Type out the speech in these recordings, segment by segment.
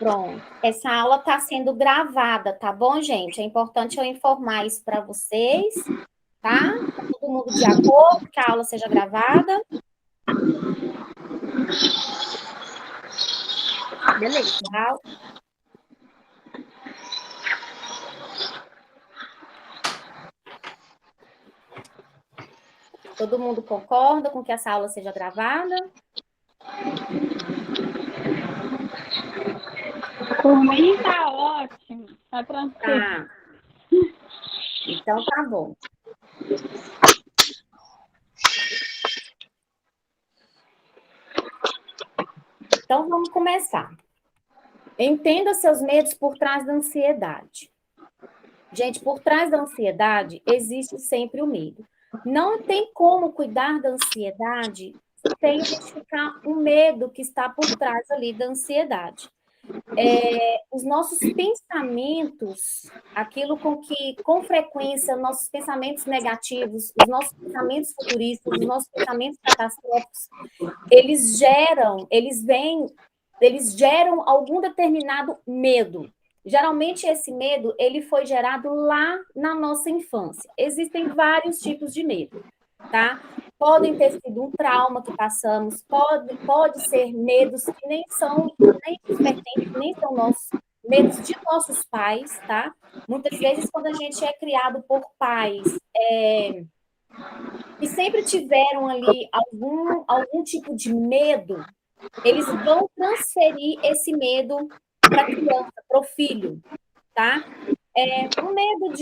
Pronto. Essa aula está sendo gravada, tá bom, gente? É importante eu informar isso para vocês, tá? Tá todo mundo de acordo que a aula seja gravada? Beleza. Todo mundo concorda com que essa aula seja gravada? Por mim tá ótimo, tá tranquilo. Tá. Então tá bom. Então vamos começar. Entenda seus medos por trás da ansiedade. Gente, por trás da ansiedade existe sempre o medo. Não tem como cuidar da ansiedade sem identificar o medo que está por trás ali da ansiedade. Os nossos pensamentos, aquilo com que, com frequência, nossos pensamentos negativos, os nossos pensamentos futuristas, os nossos pensamentos catastróficos, eles geram algum determinado medo. Geralmente, esse medo, ele foi gerado lá na nossa infância. Existem vários tipos de medo, tá? Podem ter sido um trauma que passamos, pode ser medos que nem nos pertencem, nem são nossos, medos de nossos pais, tá? Muitas vezes, quando a gente é criado por pais que sempre tiveram ali algum tipo de medo, eles vão transferir esse medo para a criança, para o filho, tá? O medo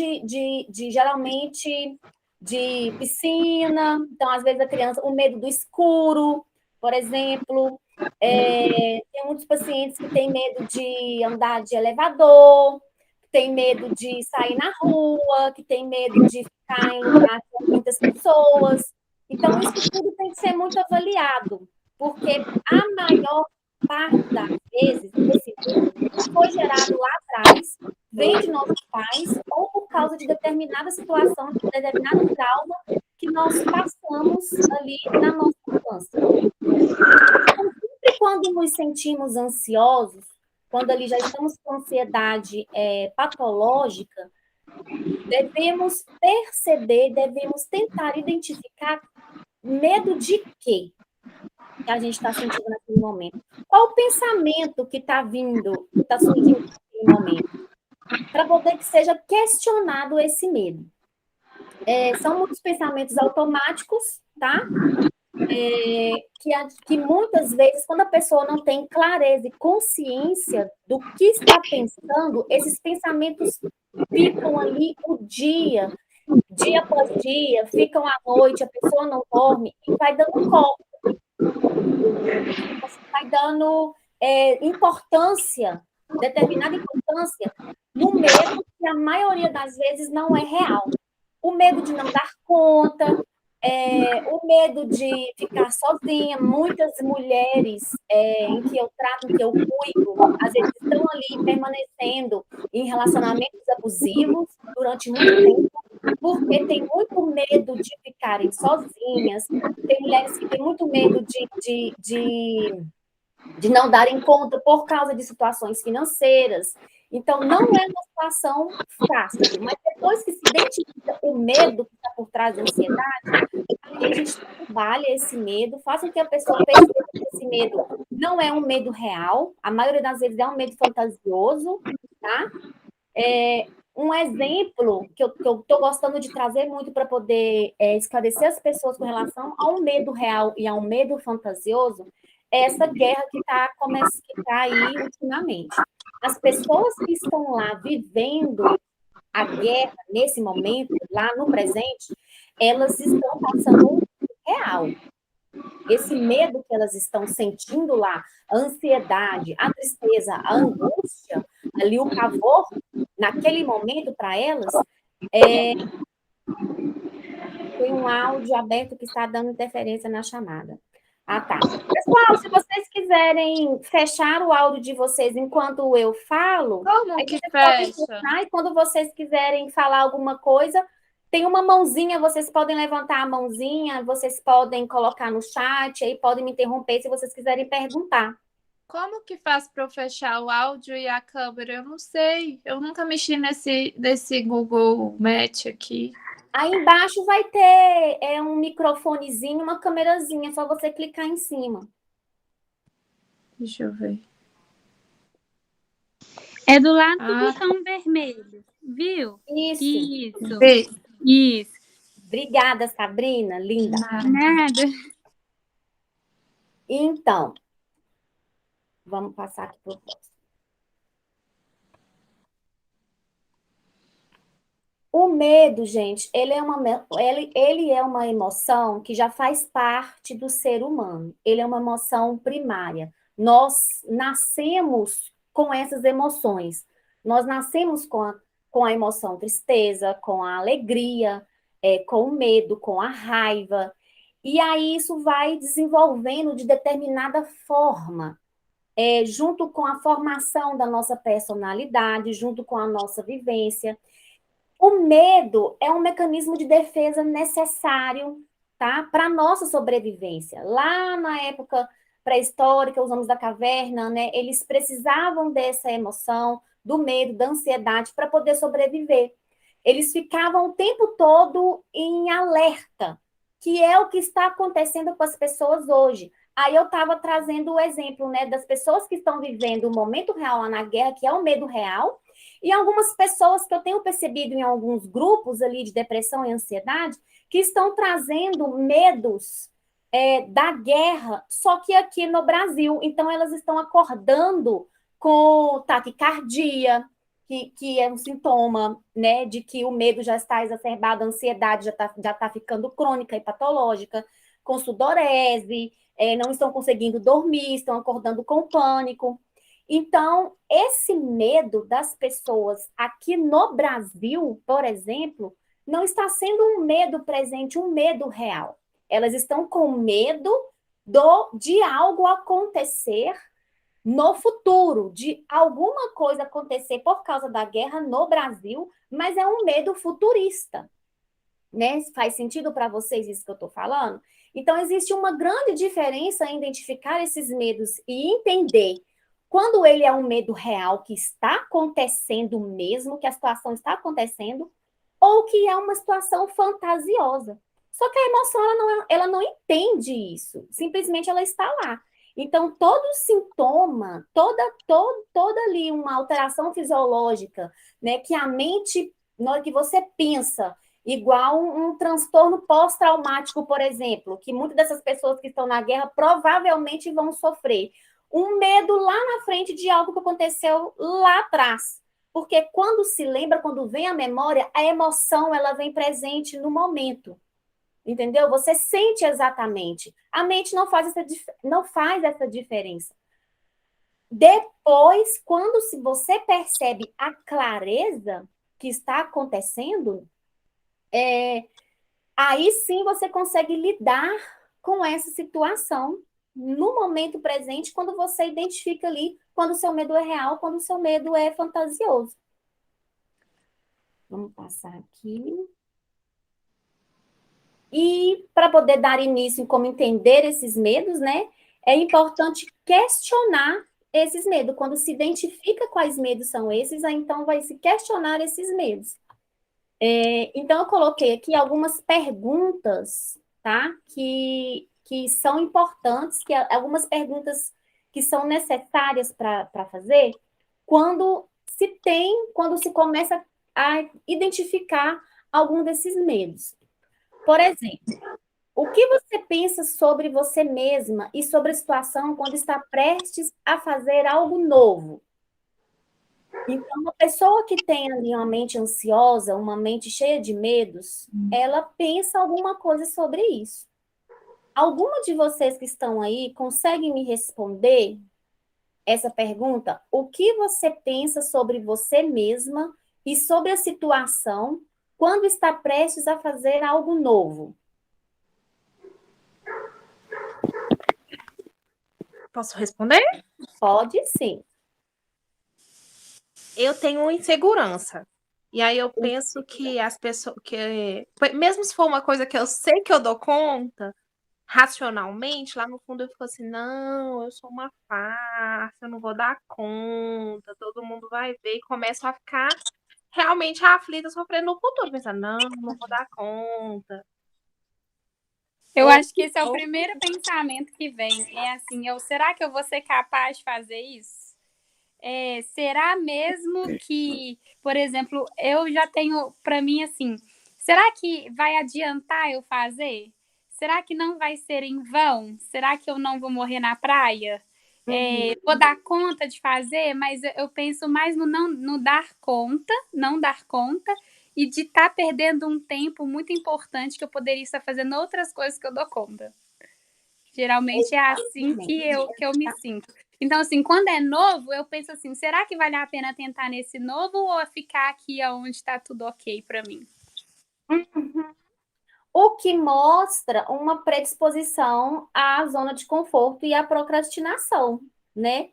geralmente, de piscina, então, às vezes, a criança, o medo do escuro, por exemplo, tem muitos pacientes que têm medo de andar de elevador, que têm medo de sair na rua, que têm medo de ficar em lugar com muitas pessoas. Então, isso tudo tem que ser muito avaliado, porque a maior parte das vezes, esse medo foi gerado lá atrás, vem de nossos pais, ou por causa de determinada situação, de determinado trauma que nós passamos ali na nossa infância. Então, sempre quando nos sentimos ansiosos, quando ali já estamos com ansiedade patológica, devemos perceber, devemos tentar identificar medo de quê que a gente está sentindo naquele momento. Qual o pensamento que está vindo, que está surgindo naquele momento? Para poder que seja questionado esse medo. São muitos pensamentos automáticos, tá? Que muitas vezes, quando a pessoa não tem clareza e consciência do que está pensando, esses pensamentos ficam ali o dia após dia, ficam à noite, a pessoa não dorme e vai dando corpo. Você vai dando determinada importância, no medo que a maioria das vezes não é real. O medo de não dar conta, o medo de ficar sozinha. Muitas mulheres em que eu trato, em que eu cuido, às vezes estão ali permanecendo em relacionamentos abusivos durante muito tempo, porque tem muito medo de ficarem sozinhas. Tem mulheres que têm muito medo de não darem conta por causa de situações financeiras. Então, não é uma situação fácil, mas depois que se identifica o medo que está por trás da ansiedade, aí a gente trabalha esse medo, faz com que a pessoa perceba que esse medo não é um medo real, a maioria das vezes é um medo fantasioso, tá? Um exemplo que eu estou gostando de trazer muito para poder esclarecer as pessoas com relação ao medo real e ao medo fantasioso é essa guerra que está aí ultimamente. As pessoas que estão lá vivendo a guerra nesse momento, lá no presente, elas estão passando um real. Esse medo que elas estão sentindo lá, a ansiedade, a tristeza, a angústia, ali o pavor, naquele momento para elas, tem um áudio aberto que está dando interferência na chamada. Ah, tá. Pessoal, se vocês quiserem fechar o áudio de vocês enquanto eu falo, como que fecha? E quando vocês quiserem falar alguma coisa, tem uma mãozinha, vocês podem levantar a mãozinha, vocês podem colocar no chat, aí podem me interromper se vocês quiserem perguntar. Como que faz para eu fechar o áudio e a câmera? Eu não sei. Eu nunca mexi nesse Google Meet aqui. Aí embaixo vai ter um microfonezinho, uma câmerazinha, é só você clicar em cima. Deixa eu ver. É do lado do botão vermelho, viu? Isso. Isso. Obrigada, Sabrina, linda. Nada. Então, vamos passar aqui para o próximo. O medo, gente, ele é uma emoção que já faz parte do ser humano. Ele é uma emoção primária. Nós nascemos com essas emoções. Nós nascemos com a emoção tristeza, com a alegria, com o medo, com a raiva. E aí isso vai desenvolvendo de determinada forma, junto com a formação da nossa personalidade, junto com a nossa vivência. O medo é um mecanismo de defesa necessário, tá, para a nossa sobrevivência. Lá na época pré-histórica, os homens da caverna, né, eles precisavam dessa emoção, do medo, da ansiedade para poder sobreviver. Eles ficavam o tempo todo em alerta, que é o que está acontecendo com as pessoas hoje. Aí eu estava trazendo o exemplo, né, das pessoas que estão vivendo o momento real lá na guerra, que é o medo real, e algumas pessoas que eu tenho percebido em alguns grupos ali de depressão e ansiedade, que estão trazendo medos da guerra, só que aqui no Brasil. Então, elas estão acordando com taquicardia, que é um sintoma, né, de que o medo já está exacerbado, a ansiedade já tá ficando crônica e patológica, com sudorese, não estão conseguindo dormir, estão acordando com pânico. Então, esse medo das pessoas aqui no Brasil, por exemplo, não está sendo um medo presente, um medo real. Elas estão com medo de algo acontecer no futuro, de alguma coisa acontecer por causa da guerra no Brasil, mas é um medo futurista, né? Faz sentido para vocês isso que eu estou falando? Então, existe uma grande diferença em identificar esses medos e entender quando ele é um medo real que está acontecendo mesmo, que a situação está acontecendo, ou que é uma situação fantasiosa. Só que a emoção ela não entende isso, simplesmente ela está lá. Então, todo sintoma, toda ali uma alteração fisiológica, né, que a mente, na hora que você pensa, igual um transtorno pós-traumático, por exemplo, que muitas dessas pessoas que estão na guerra provavelmente vão sofrer. Um medo lá na frente de algo que aconteceu lá atrás. Porque quando se lembra, quando vem a memória, a emoção ela vem presente no momento. Entendeu? Você sente exatamente. A mente não faz essa diferença. Depois, quando você percebe a clareza que está acontecendo, aí sim você consegue lidar com essa situação no momento presente, quando você identifica ali quando o seu medo é real, quando o seu medo é fantasioso. Vamos passar aqui. E para poder dar início em como entender esses medos, né, é importante questionar esses medos. Quando se identifica quais medos são esses, aí então vai se questionar esses medos. Então, eu coloquei aqui algumas perguntas, tá? Que são importantes, algumas perguntas que são necessárias para fazer quando se começa a identificar algum desses medos. Por exemplo, o que você pensa sobre você mesma e sobre a situação quando está prestes a fazer algo novo? Então, uma pessoa que tem ali uma mente ansiosa, uma mente cheia de medos, ela pensa alguma coisa sobre isso. Alguma de vocês que estão aí consegue me responder essa pergunta? O que você pensa sobre você mesma e sobre a situação quando está prestes a fazer algo novo? Posso responder? Pode sim. Eu tenho insegurança. E aí eu penso que as pessoas. Mesmo se for uma coisa que eu sei que eu dou conta, racionalmente, lá no fundo eu fico assim, não, eu sou uma farsa, eu não vou dar conta, todo mundo vai ver, e começo a ficar realmente aflita, sofrendo no futuro, pensando, não vou dar conta. Eu acho que esse é o primeiro pensamento que vem. É assim, será que eu vou ser capaz de fazer isso? Será mesmo que, por exemplo, eu já tenho para mim assim, será que vai adiantar eu fazer? Será que não vai ser em vão? Será que eu não vou morrer na praia? Vou dar conta de fazer, mas eu penso mais no dar conta, não dar conta, e de estar perdendo um tempo muito importante que eu poderia estar fazendo outras coisas que eu dou conta. Geralmente é assim que eu me sinto. Então, assim, quando é novo, eu penso assim, será que vale a pena tentar nesse novo ou ficar aqui onde está tudo ok para mim? O que mostra uma predisposição à zona de conforto e à procrastinação, né?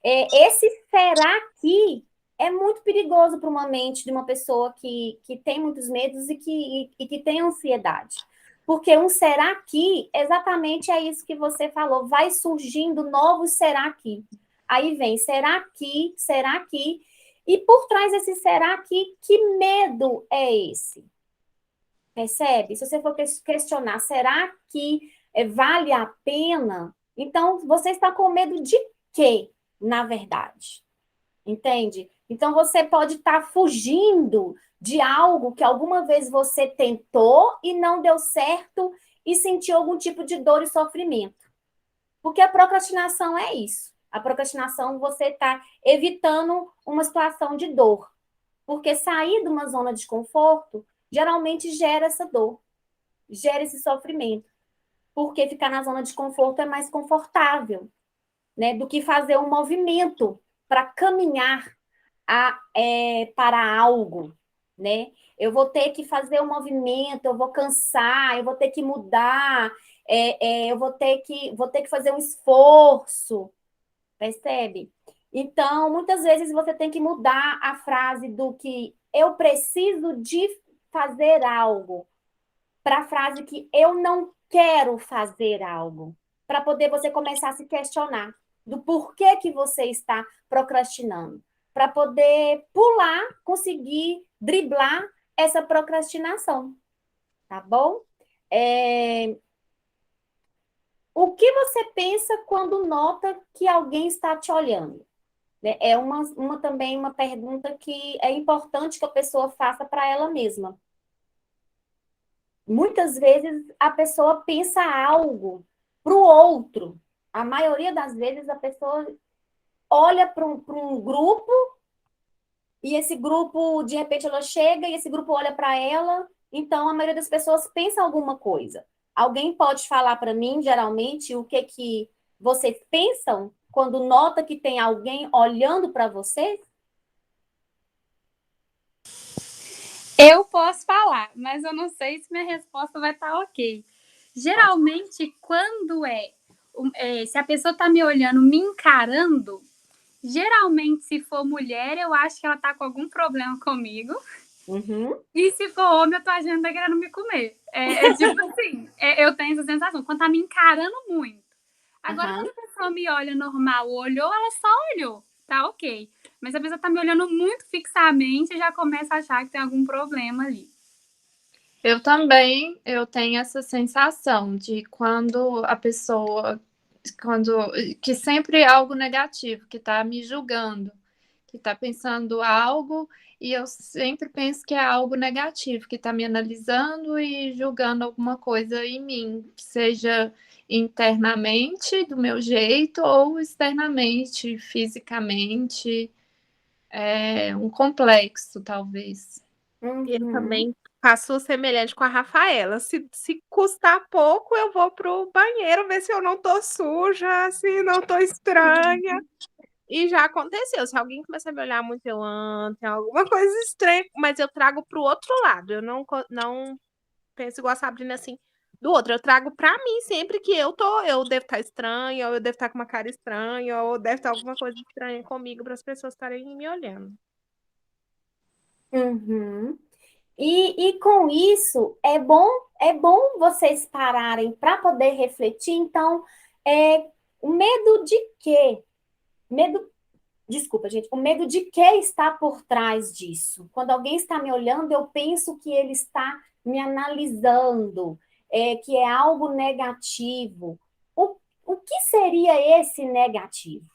Esse será que é muito perigoso para uma mente de uma pessoa que tem muitos medos e que tem ansiedade. Porque um será que exatamente é isso que você falou, vai surgindo novos será que. Aí vem será que, e por trás desse será que medo é esse? Percebe? Se você for questionar, será que vale a pena? Então, você está com medo de quê, na verdade? Entende? Então, você pode estar fugindo de algo que alguma vez você tentou e não deu certo e sentiu algum tipo de dor e sofrimento. Porque a procrastinação é isso. A procrastinação, você está evitando uma situação de dor. Porque sair de uma zona de conforto geralmente gera essa dor, gera esse sofrimento. Porque ficar na zona de conforto é mais confortável, né? Do que fazer um movimento para caminhar para algo, né? Eu vou ter que fazer um movimento, eu vou cansar, eu vou ter que mudar, eu vou ter que fazer um esforço, percebe? Então, muitas vezes você tem que mudar a frase do que eu preciso de fazer algo para a frase que eu não quero fazer algo, para poder você começar a se questionar do porquê que você está procrastinando, para poder pular, conseguir driblar essa procrastinação, tá bom? O que você pensa quando nota que alguém está te olhando? É também uma pergunta que é importante que a pessoa faça para ela mesma. Muitas vezes a pessoa pensa algo para o outro. A maioria das vezes a pessoa olha para um grupo e esse grupo, de repente, ela chega e esse grupo olha para ela. Então, a maioria das pessoas pensa alguma coisa. Alguém pode falar para mim, geralmente, o que vocês pensam quando nota que tem alguém olhando para vocês? Eu posso falar, mas eu não sei se minha resposta vai estar ok. Geralmente, quando se a pessoa está me olhando, me encarando, geralmente, se for mulher, eu acho que ela tá com algum problema comigo. Uhum. E se for homem, eu tô achando que tá querendo me comer. Tipo assim, eu tenho essa sensação, quando tá me encarando muito. Agora, quando a pessoa me olha normal, olhou, ela só olhou, tá ok. Mas a pessoa tá me olhando muito fixamente e já começa a achar que tem algum problema ali. Eu também, eu tenho essa sensação de quando a pessoa, que sempre é algo negativo, que está me julgando, que está pensando algo e eu sempre penso que é algo negativo, que está me analisando e julgando alguma coisa em mim, que seja internamente do meu jeito ou externamente, fisicamente, um complexo, talvez. Eu também faço semelhante com a Rafaela. Se custar pouco, eu vou pro banheiro ver se eu não tô suja, se não tô estranha. E já aconteceu. Se alguém começar a me olhar muito, tem alguma coisa estranha, mas eu trago pro outro lado. Eu não penso igual a Sabrina assim, do outro. Eu trago pra mim sempre que eu devo estar estranha, ou eu devo estar com uma cara estranha, ou deve estar alguma coisa estranha comigo para as pessoas estarem me olhando. Uhum. E com isso, é bom vocês pararem para poder refletir. Então, o medo de quê? Medo, desculpa, gente, o medo de que está por trás disso? Quando alguém está me olhando, eu penso que ele está me analisando, que é algo negativo. O que seria esse negativo?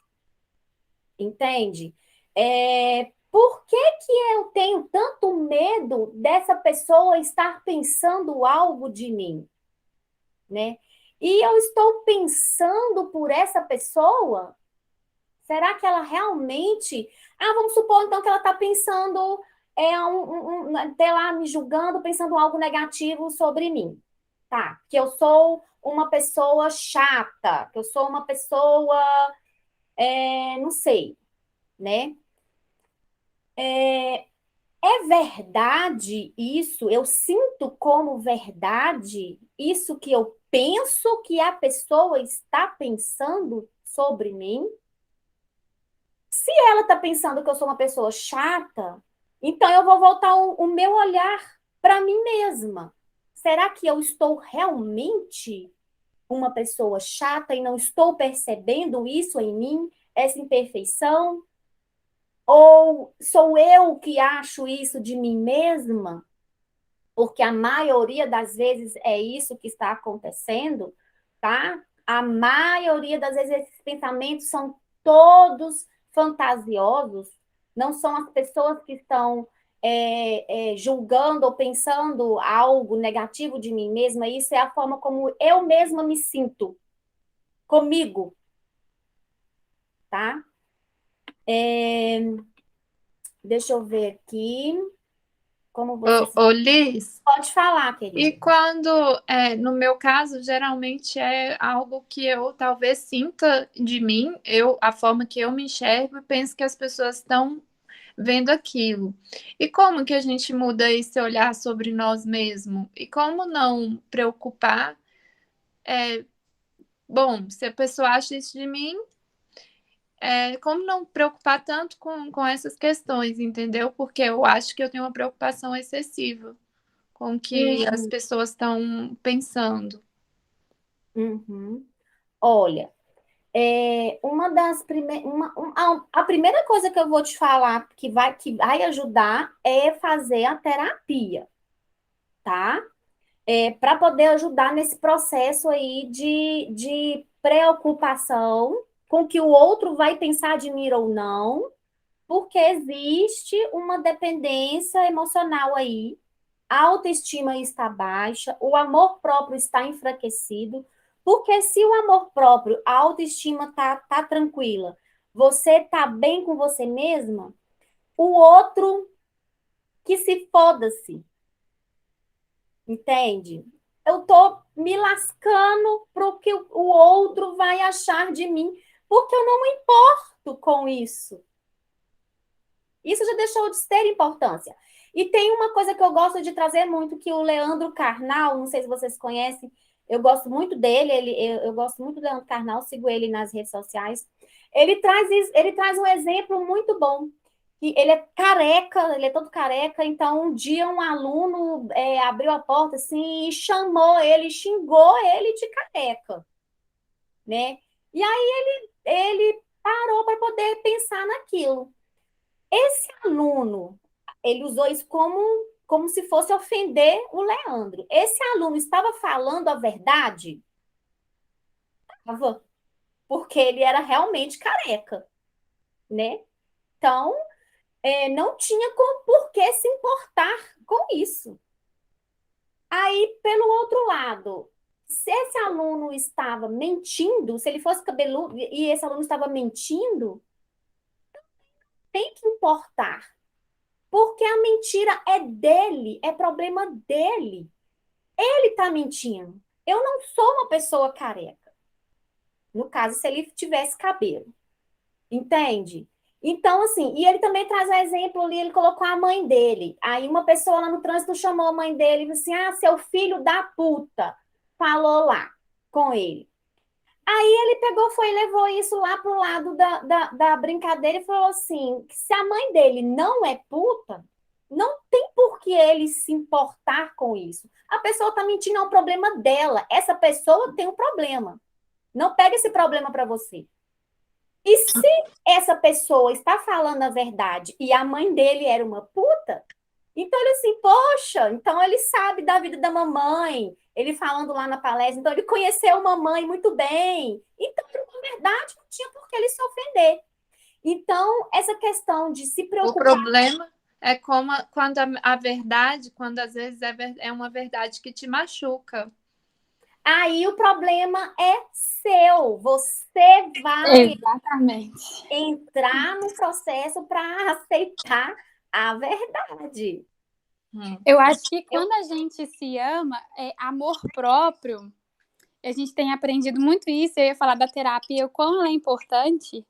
Entende? Por que que eu tenho tanto medo dessa pessoa estar pensando algo de mim, né? E eu estou pensando por essa pessoa? Será que ela realmente... vamos supor então que ela está pensando, até lá me julgando, pensando algo negativo sobre mim. Tá, que eu sou uma pessoa chata, que eu sou uma pessoa, não sei, né? É verdade isso? Eu sinto como verdade isso que eu penso que a pessoa está pensando sobre mim? Se ela está pensando que eu sou uma pessoa chata, então eu vou voltar o meu olhar para mim mesma. Será que eu estou realmente uma pessoa chata e não estou percebendo isso em mim, essa imperfeição? Ou sou eu que acho isso de mim mesma? Porque a maioria das vezes é isso que está acontecendo, tá? A maioria das vezes esses pensamentos são todos fantasiosos, não são as pessoas que estão julgando ou pensando algo negativo de mim mesma, isso é a forma como eu mesma me sinto comigo, tá? Deixa eu ver aqui. Como você Ô, Liz, pode falar, e querida. quando, no meu caso, geralmente é algo que eu talvez sinta de mim, a forma que eu me enxergo e penso que as pessoas estão vendo aquilo. E como que a gente muda esse olhar sobre nós mesmos? E como não preocupar? Bom, se a pessoa acha isso de mim, como não preocupar tanto com essas questões, entendeu? Porque eu acho que eu tenho uma preocupação excessiva com o que as Uhum, pessoas estão pensando. uhum. Olha, uma das primeiras, a primeira coisa que eu vou te falar que vai ajudar é fazer a terapia, tá? Para poder ajudar nesse processo aí de preocupação com o que o outro vai pensar de mim ou não, porque existe uma dependência emocional aí, a autoestima está baixa, o amor próprio está enfraquecido, porque se o amor próprio, a autoestima tá tranquila, você tá bem com você mesma, o outro que se foda-se, entende? Eu tô me lascando pro que o outro vai achar de mim, porque eu não me importo com isso. Isso já deixou de ter importância. E tem uma coisa que eu gosto de trazer muito, que o Leandro Carnal, não sei se vocês conhecem, eu gosto muito dele, eu gosto muito do Leandro Carnal, sigo ele nas redes sociais. Ele traz um exemplo muito bom, que ele é careca, ele é todo careca, então um dia um aluno abriu a porta assim e chamou ele, xingou ele de careca, né? E aí ele parou para poder pensar naquilo. Esse aluno, ele usou isso como se fosse ofender o Leandro. Esse aluno estava falando a verdade? Estava, porque ele era realmente careca, né? Então, não tinha por que se importar com isso. Aí, pelo outro lado, se esse aluno estava mentindo, se ele fosse cabeludo e esse aluno estava mentindo, tem que importar. Porque a mentira é dele, é problema dele. Ele está mentindo. Eu não sou uma pessoa careca. No caso, se ele tivesse cabelo. Entende? Então, assim, e ele também traz um exemplo ali, ele colocou a mãe dele. Aí uma pessoa lá no trânsito chamou a mãe dele e disse assim: seu filho da puta. Falou lá com ele. Aí ele pegou, foi e levou isso lá pro lado da brincadeira e falou assim: que se a mãe dele não é puta, Não tem por que ele se importar com isso. A pessoa está mentindo, é um problema dela. Essa pessoa tem um problema. Não pega esse problema para você. E se essa pessoa está falando a verdade e a mãe dele era uma puta, então ele assim, poxa, então ele sabe da vida da mamãe, ele falando lá na palestra, então ele conheceu mamãe muito bem. Então, na verdade, não tinha por que ele se ofender. Então, essa questão de se O preocupar. problema é quando a verdade, quando às vezes é uma verdade que te machuca. Aí o problema é seu. Você vai Exatamente. entrar no processo para aceitar a verdade. Eu acho que quando a gente se ama, amor próprio, a gente tem aprendido muito isso. Eu ia falar da terapia, o quão ela é importante,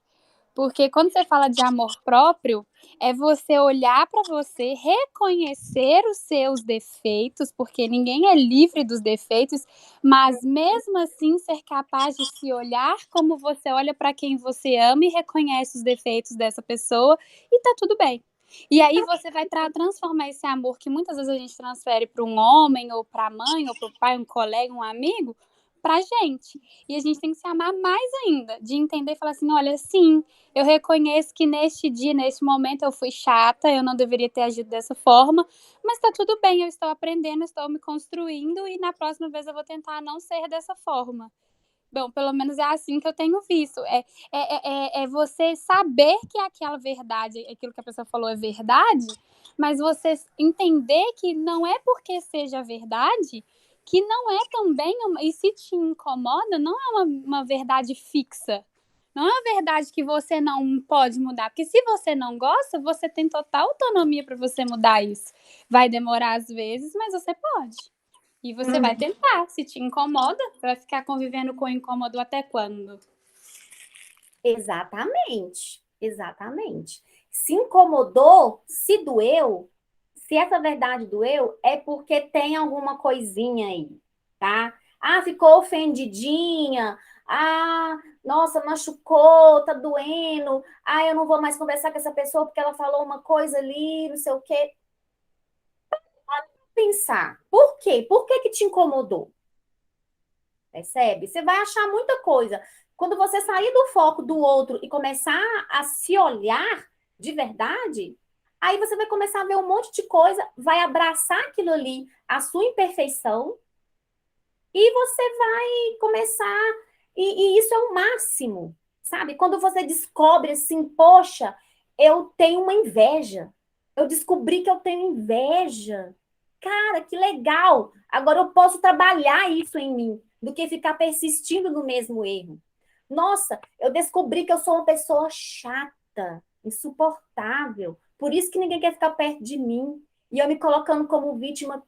porque quando você fala de amor próprio, é você olhar para você, reconhecer os seus defeitos, porque ninguém é livre dos defeitos, mas mesmo assim ser capaz de se olhar como você olha para quem você ama e reconhece os defeitos dessa pessoa e tá tudo bem. E aí você vai transformar esse amor que muitas vezes a gente transfere para um homem, ou para a mãe, ou para o pai, um colega, um amigo, para a gente. E a gente tem que se amar mais ainda, de entender e falar assim, olha, sim, eu reconheço que neste dia, neste momento, eu fui chata, eu não deveria ter agido dessa forma, mas tá tudo bem, eu estou aprendendo, estou me construindo e na próxima vez eu vou tentar não ser dessa forma. Bom, pelo menos é assim que eu tenho visto. É você saber que aquela verdade, aquilo que a pessoa falou é verdade, mas você entender que não é porque seja verdade que não é também, e se te incomoda, não é uma verdade fixa. Não é uma verdade que você não pode mudar, porque se você não gosta, você tem total autonomia para você mudar isso. Vai demorar às vezes, mas você pode. E você vai tentar. Se te incomoda, vai ficar convivendo com o incômodo até quando? Exatamente. Exatamente. Se incomodou, se doeu, se essa verdade doeu, é porque tem alguma coisinha aí, tá? Ah, ficou ofendidinha. Ah, nossa, machucou, tá doendo. Ah, eu não vou mais conversar com essa pessoa porque ela falou uma coisa ali, não sei o quê. Pensar, por quê? Por que que te incomodou? Percebe? Você vai achar muita coisa. Quando você sair do foco do outro e começar a se olhar de verdade, aí você vai começar a ver um monte de coisa, vai abraçar aquilo ali, a sua imperfeição, e você vai começar. E isso é o máximo, sabe? Quando você descobre assim, poxa, eu tenho uma inveja. Eu descobri que eu tenho inveja. Cara, que legal! Agora eu posso trabalhar isso em mim, do que ficar persistindo no mesmo erro. Nossa, eu descobri que eu sou uma pessoa chata, insuportável. Por isso que ninguém quer ficar perto de mim. E eu me colocando como vítima.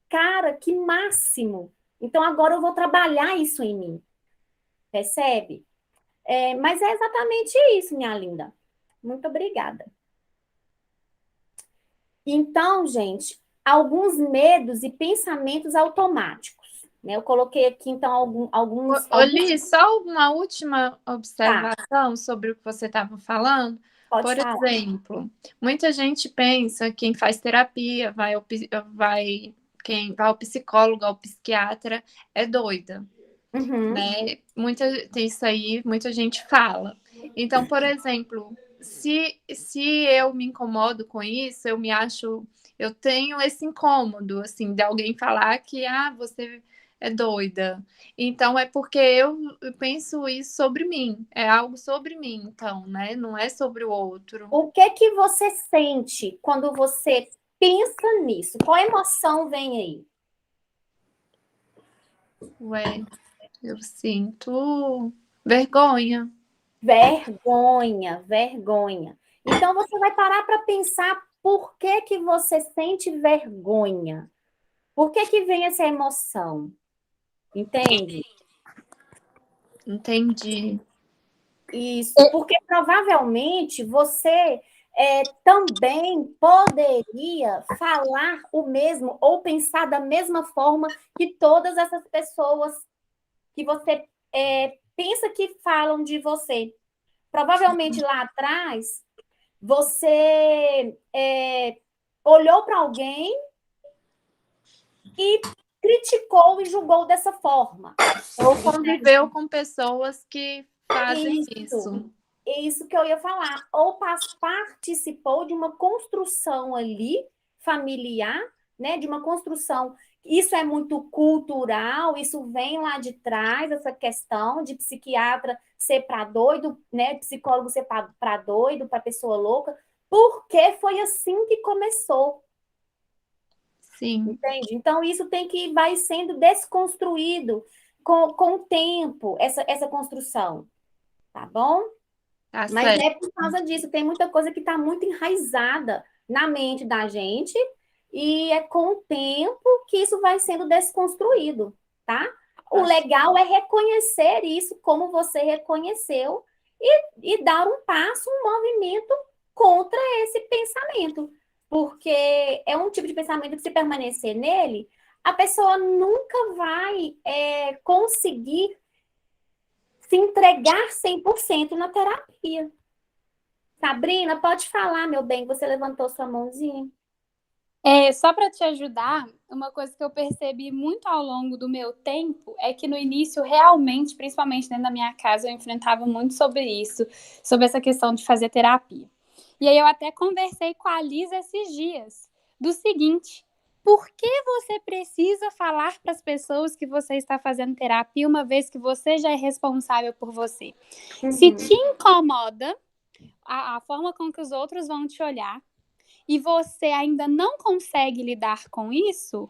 Cara, que máximo! Então agora eu vou trabalhar isso em mim. Percebe? Mas é exatamente isso, minha linda. Muito obrigada. Então, gente, alguns medos e pensamentos automáticos. Né? Eu coloquei aqui, então, alguns. Oli, só uma última Tá, observação sobre o que você estava falando. pode Por falar. exemplo, muita gente pensa que quem faz terapia, quem vai ao psicólogo, ao psiquiatra, é doida. Uhum. Né? Isso aí muita gente fala. Então, por exemplo, se eu me incomodo com isso, eu tenho esse incômodo, assim, de alguém falar que você é doida. Então, é porque eu penso isso sobre mim, é algo sobre mim, então, né? Não é sobre o outro. O que você sente quando você pensa nisso? Qual emoção vem aí? Ué, eu sinto vergonha. Vergonha, vergonha. Então você vai parar para pensar por que que você sente vergonha? Por que que vem essa emoção? Entende? Entendi. Isso, porque provavelmente você também poderia falar o mesmo ou pensar da mesma forma que todas essas pessoas que você pensa que falam de você. Provavelmente lá atrás você olhou para alguém e criticou e julgou dessa forma. Ou conviveu com pessoas que fazem isso. É isso que eu ia falar. Ou participou de uma construção ali, familiar, né? De uma construção. Isso é muito cultural, isso vem lá de trás, essa questão de psiquiatra ser para doido, né? Psicólogo ser para doido, para pessoa louca, porque foi assim que começou. Sim. Entende? Então, isso vai sendo desconstruído com o tempo, essa construção. Tá bom? Tá Mas certo. é por causa disso, tem muita coisa que está muito enraizada na mente da gente, e é com o tempo que isso vai sendo desconstruído, tá? O legal é reconhecer isso como você reconheceu e dar um passo, um movimento contra esse pensamento. Porque é um tipo de pensamento que, se permanecer nele, a pessoa nunca vai conseguir se entregar 100% na terapia. Sabrina, pode falar, meu bem, você levantou sua mãozinha. Só para te ajudar, uma coisa que eu percebi muito ao longo do meu tempo é que no início, realmente, principalmente dentro da minha casa, eu enfrentava muito sobre isso, sobre essa questão de fazer terapia. E aí eu até conversei com a Liz esses dias, do seguinte: por que você precisa falar para as pessoas que você está fazendo terapia, uma vez que você já é responsável por você? Se te incomoda a forma com que os outros vão te olhar, e você ainda não consegue lidar com isso,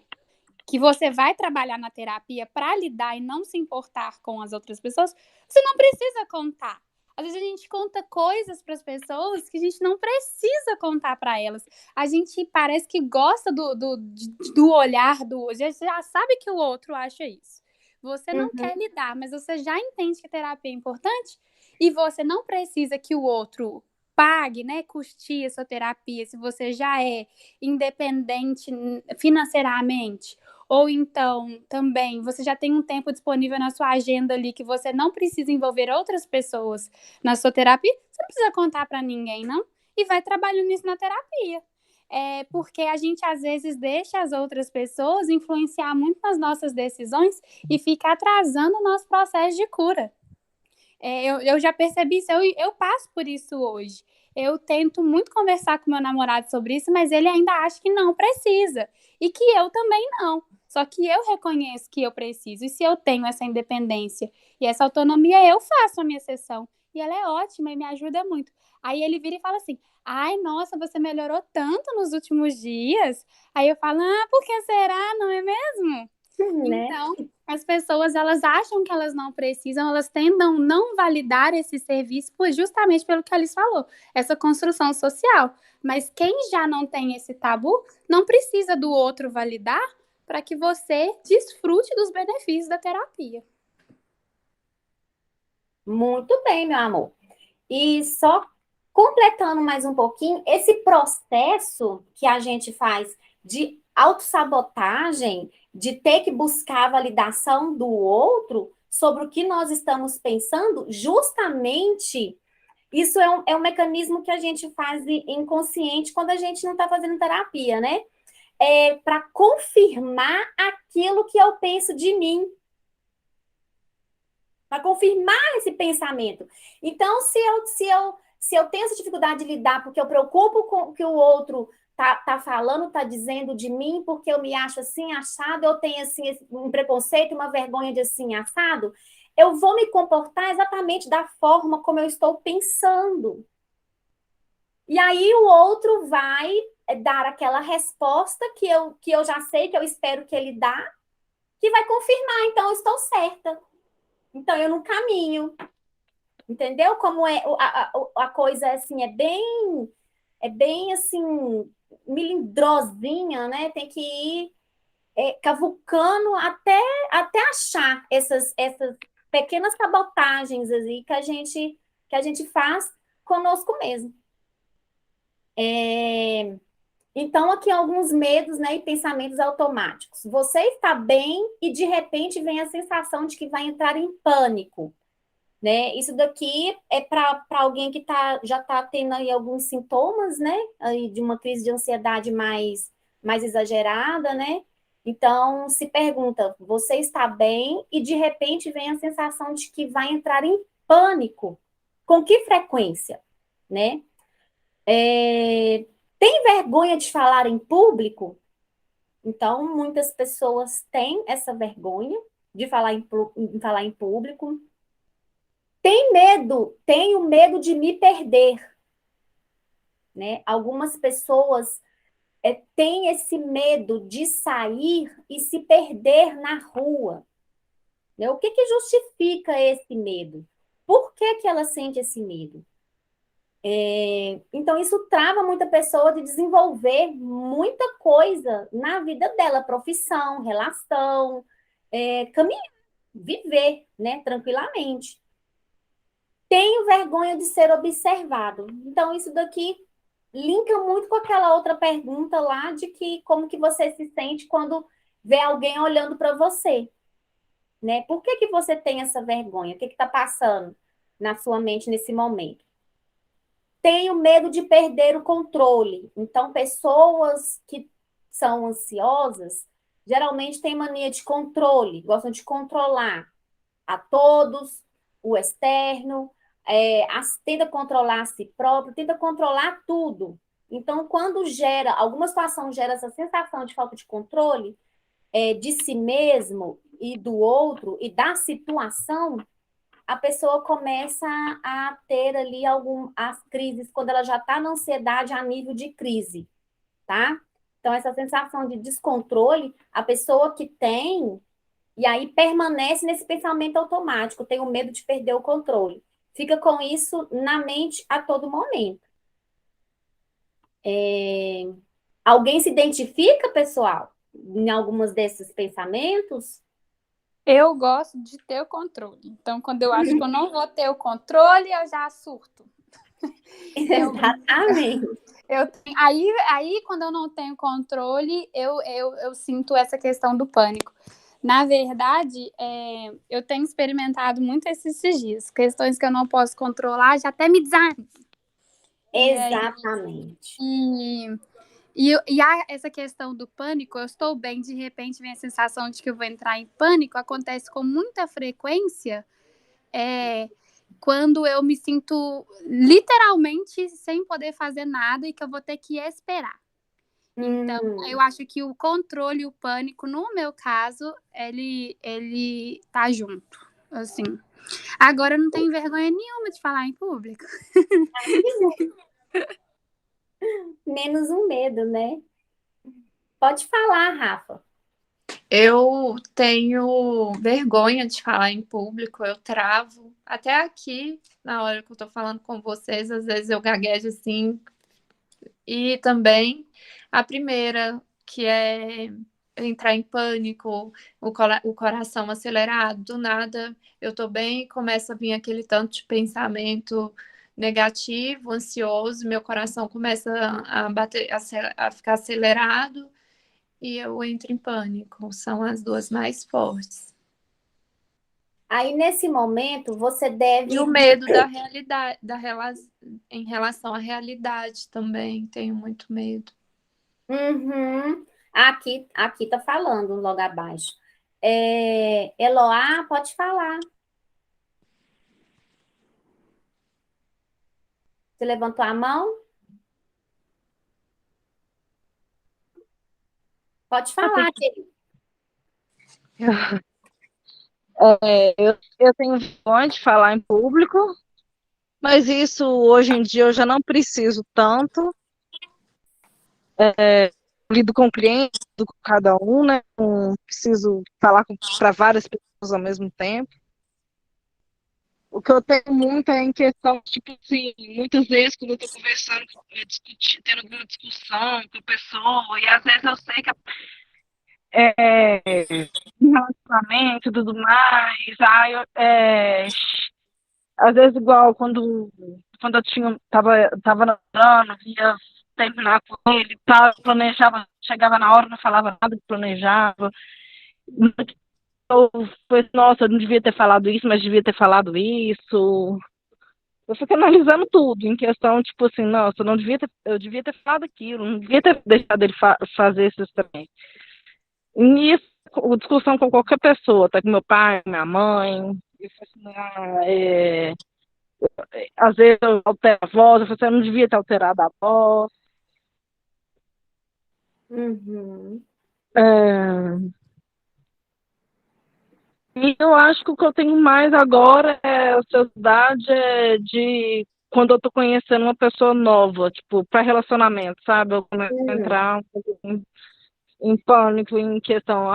que você vai trabalhar na terapia para lidar e não se importar com as outras pessoas, você não precisa contar. Às vezes a gente conta coisas para as pessoas que a gente não precisa contar para elas. A gente parece que gosta do olhar do outro. Já sabe que o outro acha isso. Você não quer lidar, mas você já entende que a terapia é importante e você não precisa que o outro pague, né, custeie a sua terapia, se você já é independente financeiramente. Ou então, também, você já tem um tempo disponível na sua agenda ali que você não precisa envolver outras pessoas na sua terapia, você não precisa contar para ninguém, não. E vai trabalhando isso na terapia. Porque a gente, às vezes, deixa as outras pessoas influenciar muito nas nossas decisões e fica atrasando o nosso processo de cura. Eu já percebi isso, eu passo por isso hoje. Eu tento muito conversar com meu namorado sobre isso, mas ele ainda acha que não precisa. E que eu também não. Só que eu reconheço que eu preciso. E se eu tenho essa independência e essa autonomia, eu faço a minha sessão. E ela é ótima e me ajuda muito. Aí ele vira e fala assim: ai, nossa, você melhorou tanto nos últimos dias. Aí eu falo: por que será? Não é mesmo? Né? Então, as pessoas, elas acham que elas não precisam, elas tentam não validar esse serviço justamente pelo que a Alice falou, essa construção social. Mas quem já não tem esse tabu, não precisa do outro validar para que você desfrute dos benefícios da terapia. Muito bem, meu amor. E só completando mais um pouquinho, esse processo que a gente faz de autossabotagem, de ter que buscar a validação do outro sobre o que nós estamos pensando, justamente isso é um mecanismo que a gente faz inconsciente quando a gente não está fazendo terapia, né? Para confirmar aquilo que eu penso de mim. Para confirmar esse pensamento. Então, se eu tenho essa dificuldade de lidar porque eu preocupo com o que o outro tá falando, tá dizendo de mim, porque eu me acho assim, assado, eu tenho assim um preconceito, uma vergonha de assim, assado, eu vou me comportar exatamente da forma como eu estou pensando. E aí o outro vai dar aquela resposta que eu já sei, que eu espero que ele dá, que vai confirmar, então eu estou certa. Então, eu não caminho. Entendeu? Como a coisa, assim, é bem, assim, melindrosinha, né? Tem que ir cavucando até achar essas pequenas sabotagens aí que a gente faz conosco mesmo. Então, aqui alguns medos, né, e pensamentos automáticos. Você está bem e, de repente, vem a sensação de que vai entrar em pânico. né? Isso daqui é para alguém que já está tendo aí alguns sintomas, né? Aí de uma crise de ansiedade mais exagerada, né? Então, se pergunta, você está bem? E de repente vem a sensação de que vai entrar em pânico. Com que frequência, né? Tem vergonha de falar em público? Então, muitas pessoas têm essa vergonha de falar em público. Tem medo, tenho medo de me perder, né? Algumas pessoas têm esse medo de sair e se perder na rua, né? O que que justifica esse medo? Por que que ela sente esse medo? Então, isso trava muita pessoa de desenvolver muita coisa na vida dela, profissão, relação, caminhar, viver, né, tranquilamente. Tenho vergonha de ser observado. Então, isso daqui linka muito com aquela outra pergunta lá de que como que você se sente quando vê alguém olhando para você, né? Por que que você tem essa vergonha? O que está passando na sua mente nesse momento? Tenho medo de perder o controle. Então, pessoas que são ansiosas geralmente têm mania de controle, gostam de controlar a todos, o externo, tenta controlar a si próprio, tenta controlar tudo. Então, quando alguma situação gera essa sensação de falta de controle de si mesmo e do outro e da situação, a pessoa começa a ter ali as crises, quando ela já está na ansiedade a nível de crise, tá? Então, essa sensação de descontrole, a pessoa que tem, e aí permanece nesse pensamento automático, tem o medo de perder o controle. Fica com isso na mente a todo momento. Alguém se identifica, pessoal, em alguns desses pensamentos? Eu gosto de ter o controle. Então, quando eu acho que eu não vou ter o controle, eu já surto. Exatamente. Aí, quando eu não tenho controle, eu sinto essa questão do pânico. Na verdade, eu tenho experimentado muito esses dias. Questões que eu não posso controlar, já até me desanimo. Exatamente. Essa questão do pânico, eu estou bem, de repente vem a sensação de que eu vou entrar em pânico, acontece com muita frequência quando eu me sinto literalmente sem poder fazer nada e que eu vou ter que esperar. Então, eu acho que o controle e o pânico, no meu caso, ele tá junto, assim. Agora eu não tenho vergonha nenhuma de falar em público. Menos um medo, né? Pode falar, Rafa. Eu tenho vergonha de falar em público, eu travo. Até aqui, na hora que eu tô falando com vocês, às vezes eu gaguejo assim. E também a primeira, que é entrar em pânico, o coração acelerado, do nada eu tô bem, começa a vir aquele tanto de pensamento negativo, ansioso, meu coração começa a bater, a ficar acelerado e eu entro em pânico. São as duas mais fortes. Aí, nesse momento, você deve... E o medo da realidade, em relação à realidade também, tenho muito medo. Uhum. Aqui tá falando logo abaixo. Eloá, pode falar. Você levantou a mão? Pode falar, querido. Eu tenho vergonha de falar em público, mas isso hoje em dia eu já não preciso tanto. Lido com clientes, lido com cada um, né? Não preciso falar para várias pessoas ao mesmo tempo. O que eu tenho muito é em questão, tipo assim, muitas vezes quando eu tô conversando, tendo alguma discussão com a pessoa, e às vezes eu sei que em relacionamento e tudo mais, às vezes igual quando eu tava namorando, ia terminar com ele, planejava, chegava na hora, não falava nada que planejava. eu falei, nossa, eu não devia ter falado isso, mas devia ter falado isso. Eu fico analisando tudo, em questão, tipo assim, nossa, eu devia ter falado aquilo, não devia ter deixado ele fazer isso também. E isso, discussão com qualquer pessoa, tá com meu pai, minha mãe, eu falo assim, às vezes eu altero a voz, eu falo assim, eu não devia ter alterado a voz. Uhum. E eu acho que o que eu tenho mais agora é ansiedade de quando eu tô conhecendo uma pessoa nova, tipo, para relacionamento, sabe? Eu começo a entrar um pouco em pânico em questão,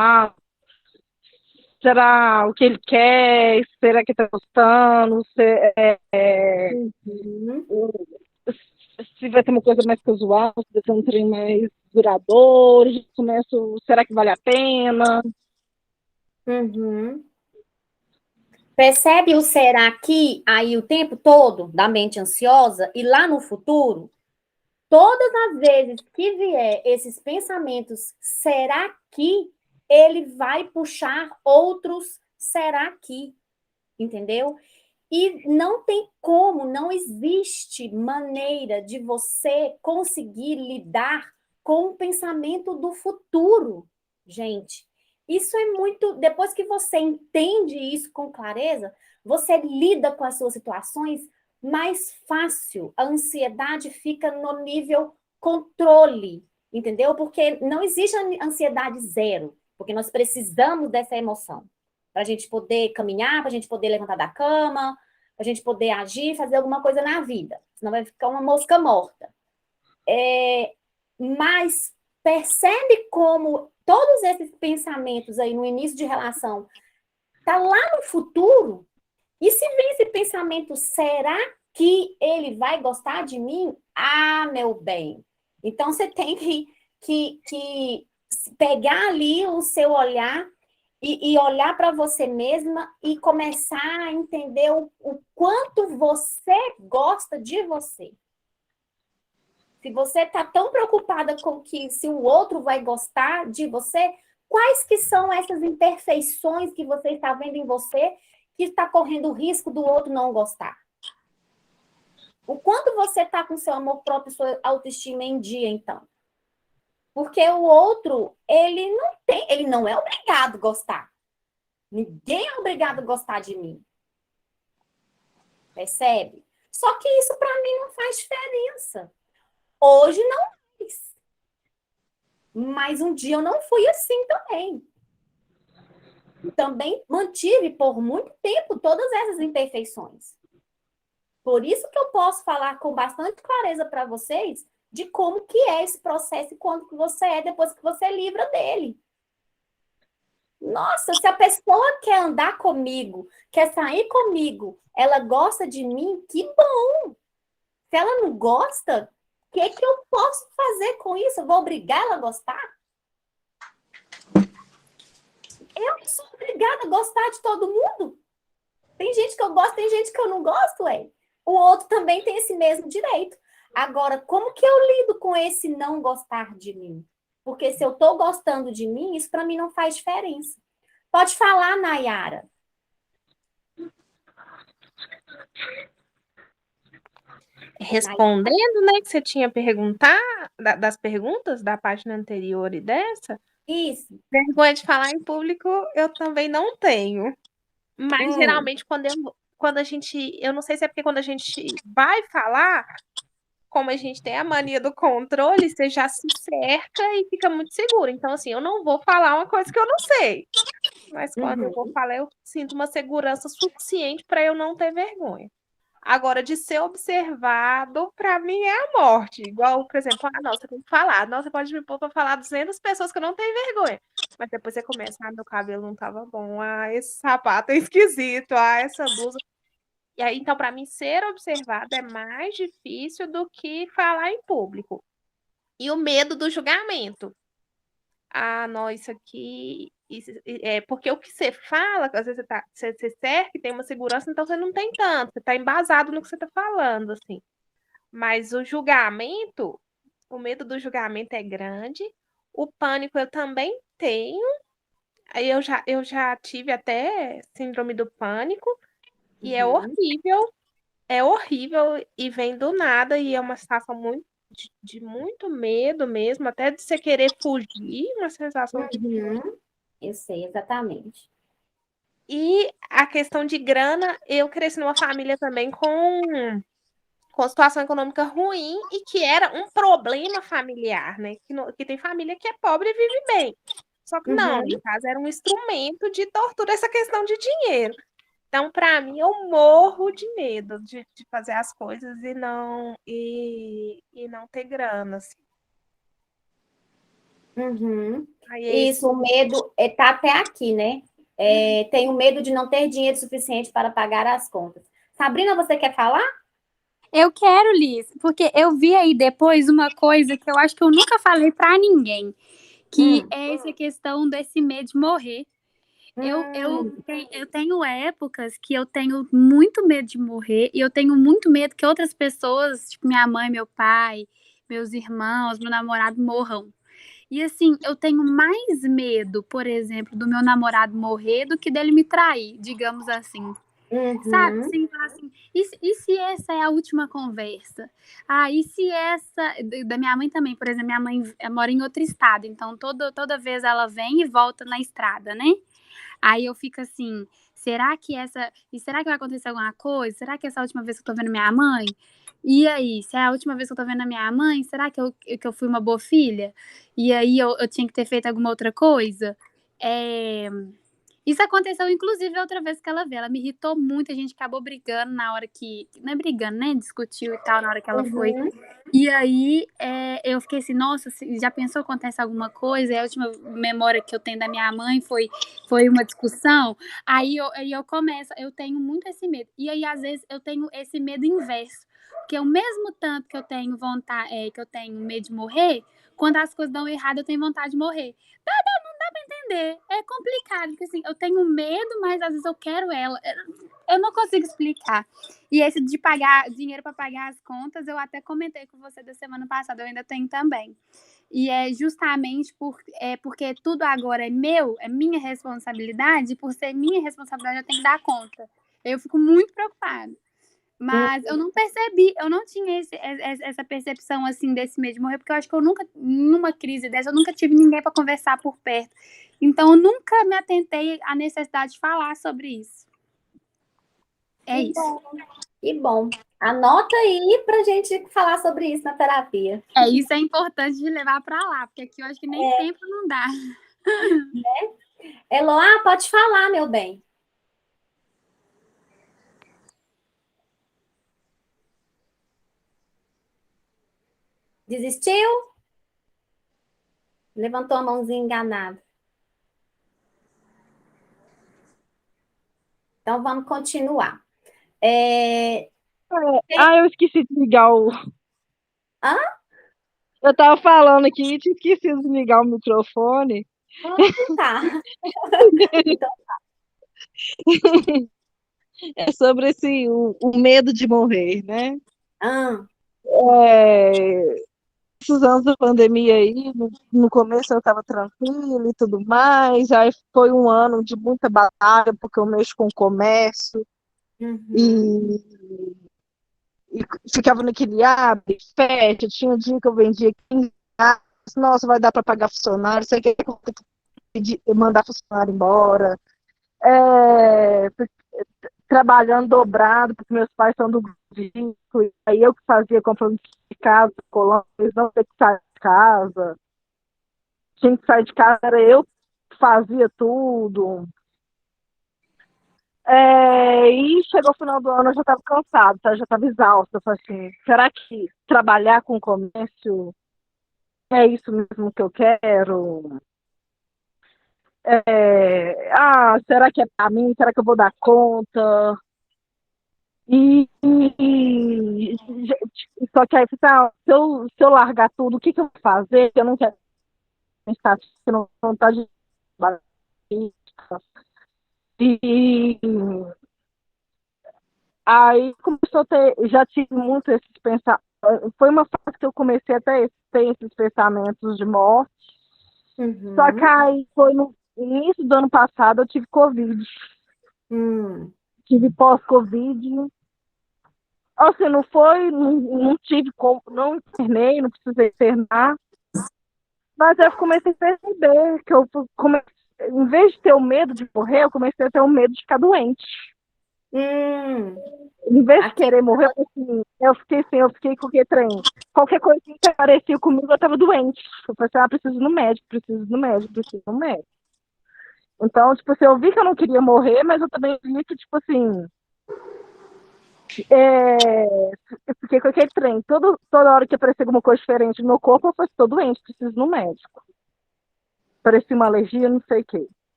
será o que ele quer? Será que tá gostando? Uhum. Se vai ser uma coisa mais casual, se vai ser um trem mais duradouro, já começo, será que vale a pena? Uhum. Percebe o será que aí o tempo todo da mente ansiosa e lá no futuro, todas as vezes que vier esses pensamentos, será que ele vai puxar outros será que, entendeu? E não tem como, não existe maneira de você conseguir lidar com o pensamento do futuro, gente. Isso é muito. Depois que você entende isso com clareza, você lida com as suas situações mais fácil. A ansiedade fica no nível controle, entendeu? Porque não existe ansiedade zero, porque nós precisamos dessa emoção para a gente poder caminhar, para a gente poder levantar da cama, para a gente poder agir, fazer alguma coisa na vida. Senão vai ficar uma mosca morta. Mas percebe como todos esses pensamentos aí no início de relação tá lá no futuro? E se vem esse pensamento, será que ele vai gostar de mim? Ah, meu bem. Então você tem que pegar ali o seu olhar e olhar para você mesma e começar a entender o quanto você gosta de você. Se você está tão preocupada com que se o outro vai gostar de você, quais que são essas imperfeições que você está vendo em você que está correndo o risco do outro não gostar? O quanto você está com seu amor próprio, sua autoestima em dia, então? Porque o outro, ele não é obrigado a gostar. Ninguém é obrigado a gostar de mim. Percebe? Só que isso para mim não faz diferença. Hoje não faz. Mas um dia eu não fui assim também. Também mantive por muito tempo todas essas imperfeições. Por isso que eu posso falar com bastante clareza para vocês de como que é esse processo e quando que você é depois que você livra dele. Nossa, se a pessoa quer andar comigo, quer sair comigo, ela gosta de mim, que bom. Se ela não gosta, o que eu posso fazer com isso? Eu vou obrigar ela a gostar? Eu não sou obrigada a gostar de todo mundo. Tem gente que eu gosto, tem gente que eu não gosto, ué. O outro também tem esse mesmo direito. Agora, como que eu lido com esse não gostar de mim? Porque se eu estou gostando de mim, isso para mim não faz diferença. Pode falar, Nayara. Respondendo, né, que você tinha perguntar, das perguntas da página anterior e dessa, Isso. vergonha de falar em público eu também não tenho. Mas geralmente quando a gente, eu não sei se é porque quando a gente vai falar, como a gente tem a mania do controle, você já se cerca e fica muito seguro. Então, assim, eu não vou falar uma coisa que eu não sei. Mas quando eu vou falar, eu sinto uma segurança suficiente para eu não ter vergonha. Agora, de ser observado, para mim é a morte. Igual, por exemplo, nossa, tem que falar. Nossa, pode me pôr para falar 200 pessoas que eu não tenho vergonha. Mas depois você começa, meu cabelo não estava bom. Esse sapato é esquisito. Essa blusa. E aí, então, para mim, ser observado é mais difícil do que falar em público. E o medo do julgamento. Não, isso aqui. Porque o que você fala, às vezes você cerca e tem uma segurança, então você não tem tanto, você está embasado no que você está falando, assim. Mas o julgamento, o medo do julgamento é grande, o pânico eu também tenho, Aí eu já tive até síndrome do pânico, e Uhum. é horrível, e vem do nada, e é uma sensação muito, de muito medo mesmo, até de você querer fugir, uma sensação de. Uhum. Eu sei, exatamente. E a questão de grana, eu cresci numa família também com situação econômica ruim e que era um problema familiar, né? Que tem família que é pobre e vive bem. Só que não, Uhum. em casa era um instrumento de tortura essa questão de dinheiro. Então, para mim, eu morro de medo de fazer as coisas e não ter grana, assim. Uhum. Aí esse. Isso, o medo está até aqui, né? Tenho medo de não ter dinheiro suficiente para pagar as contas. Sabrina, você quer falar? Eu quero, Liz, porque eu vi aí depois uma coisa que eu acho que eu nunca falei pra ninguém, que Hum, é essa questão desse medo de morrer. hum, Eu tenho épocas que eu tenho muito medo de morrer e eu tenho muito medo que outras pessoas, tipo minha mãe, meu pai, meus irmãos, meu namorado morram. E assim, eu tenho mais medo, por exemplo, do meu namorado morrer do que dele me trair, digamos assim. Sabe, uhum, assim, falar assim, e se essa é a última conversa? Ah, e se essa. Da minha mãe também, por exemplo, minha mãe mora em outro estado, então toda vez ela vem e volta na estrada, né? Aí eu fico assim, será que essa. E será que vai acontecer alguma coisa? Será que essa é a última vez que eu tô vendo minha mãe? E aí, se é a última vez que eu tô vendo a minha mãe, será que eu fui uma boa filha? E aí eu tinha que ter feito alguma outra coisa? É. Isso aconteceu, inclusive, outra vez que ela veio. Ela me irritou muito, a gente acabou brigando na hora que. Não é brigando, né? Discutiu e tal, na hora que ela foi. uhum, E aí eu fiquei assim, nossa, já pensou que acontece alguma coisa? E a última memória que eu tenho da minha mãe foi uma discussão. Aí eu começo, eu tenho muito esse medo. E aí, às vezes, eu tenho esse medo inverso. Porque ao mesmo tanto que eu tenho vontade, que eu tenho medo de morrer, quando as coisas dão errado, eu tenho vontade de morrer. Não dá pra entender. É complicado, porque assim, eu tenho medo, mas às vezes eu quero ela. Eu não consigo explicar. E esse de pagar dinheiro para pagar as contas, eu até comentei com você da semana passada, eu ainda tenho também. E é justamente porque tudo agora é meu, é minha responsabilidade, e por ser minha responsabilidade, eu tenho que dar conta. Eu fico muito preocupada. Mas eu não percebi, eu não tinha essa percepção assim desse medo de morrer, porque eu acho que eu nunca, numa crise dessa, eu nunca tive ninguém para conversar por perto. Então eu nunca me atentei à necessidade de falar sobre isso. É que isso. bom, que bom. Anota aí pra gente falar sobre isso na terapia. Isso é importante de levar para lá, porque aqui eu acho que nem sempre não dá. Eloá, pode falar, meu bem. Desistiu? Levantou a mãozinha enganada. Então vamos continuar. Eu esqueci de ligar o. Hã? Eu tava falando aqui e tinha esquecido de ligar o microfone. Tá. Então, É sobre o medo de morrer, né? ah, É, esses anos da pandemia aí, no começo eu estava tranquila e tudo mais, aí foi um ano de muita batalha, porque eu mexo com comércio uhum, e, e ficava naquele abre, fecha, tinha um dia que eu vendia 15 reais, nossa, vai dar para pagar funcionário, sei que eu tenho que mandar funcionário embora, é, trabalhando dobrado, porque meus pais são do Grupo, e aí eu que fazia comprando de casa, colando, eles não ter que sair de casa, tinha que sair de casa, era eu que fazia tudo. E chegou o final do ano, eu já estava cansada, tá? Já estava exausta. Eu falei assim, será que trabalhar com comércio é isso mesmo que eu quero? Será que é para mim? Será que eu vou dar conta? Só que aí, se eu largar tudo, o que eu vou fazer? Eu não quero estar tendo vontade de trabalhar. E aí começou a ter, já tive muito esses pensamentos. Foi uma fase que eu comecei a ter esses pensamentos de morte. Só que uhum, aí início do ano passado eu tive Covid. Tive pós-Covid. Assim, não tive como, não internei, não precisei internar. Mas eu comecei a perceber que em vez de ter o medo de morrer, eu comecei a ter o medo de ficar doente. Em vez de querer morrer, eu fiquei com que trem. Qualquer coisinha que aparecia comigo, eu estava doente. Eu falei assim, preciso ir no médico, preciso ir no médico, preciso ir no médico. Então, tipo assim, eu vi que eu não queria morrer, mas eu também vi que, tipo assim, eu fiquei com aquele trem. Toda hora que aparecia alguma coisa diferente no meu corpo, eu falei, estou doente, preciso ir no médico. Parecia uma alergia, não sei o quê.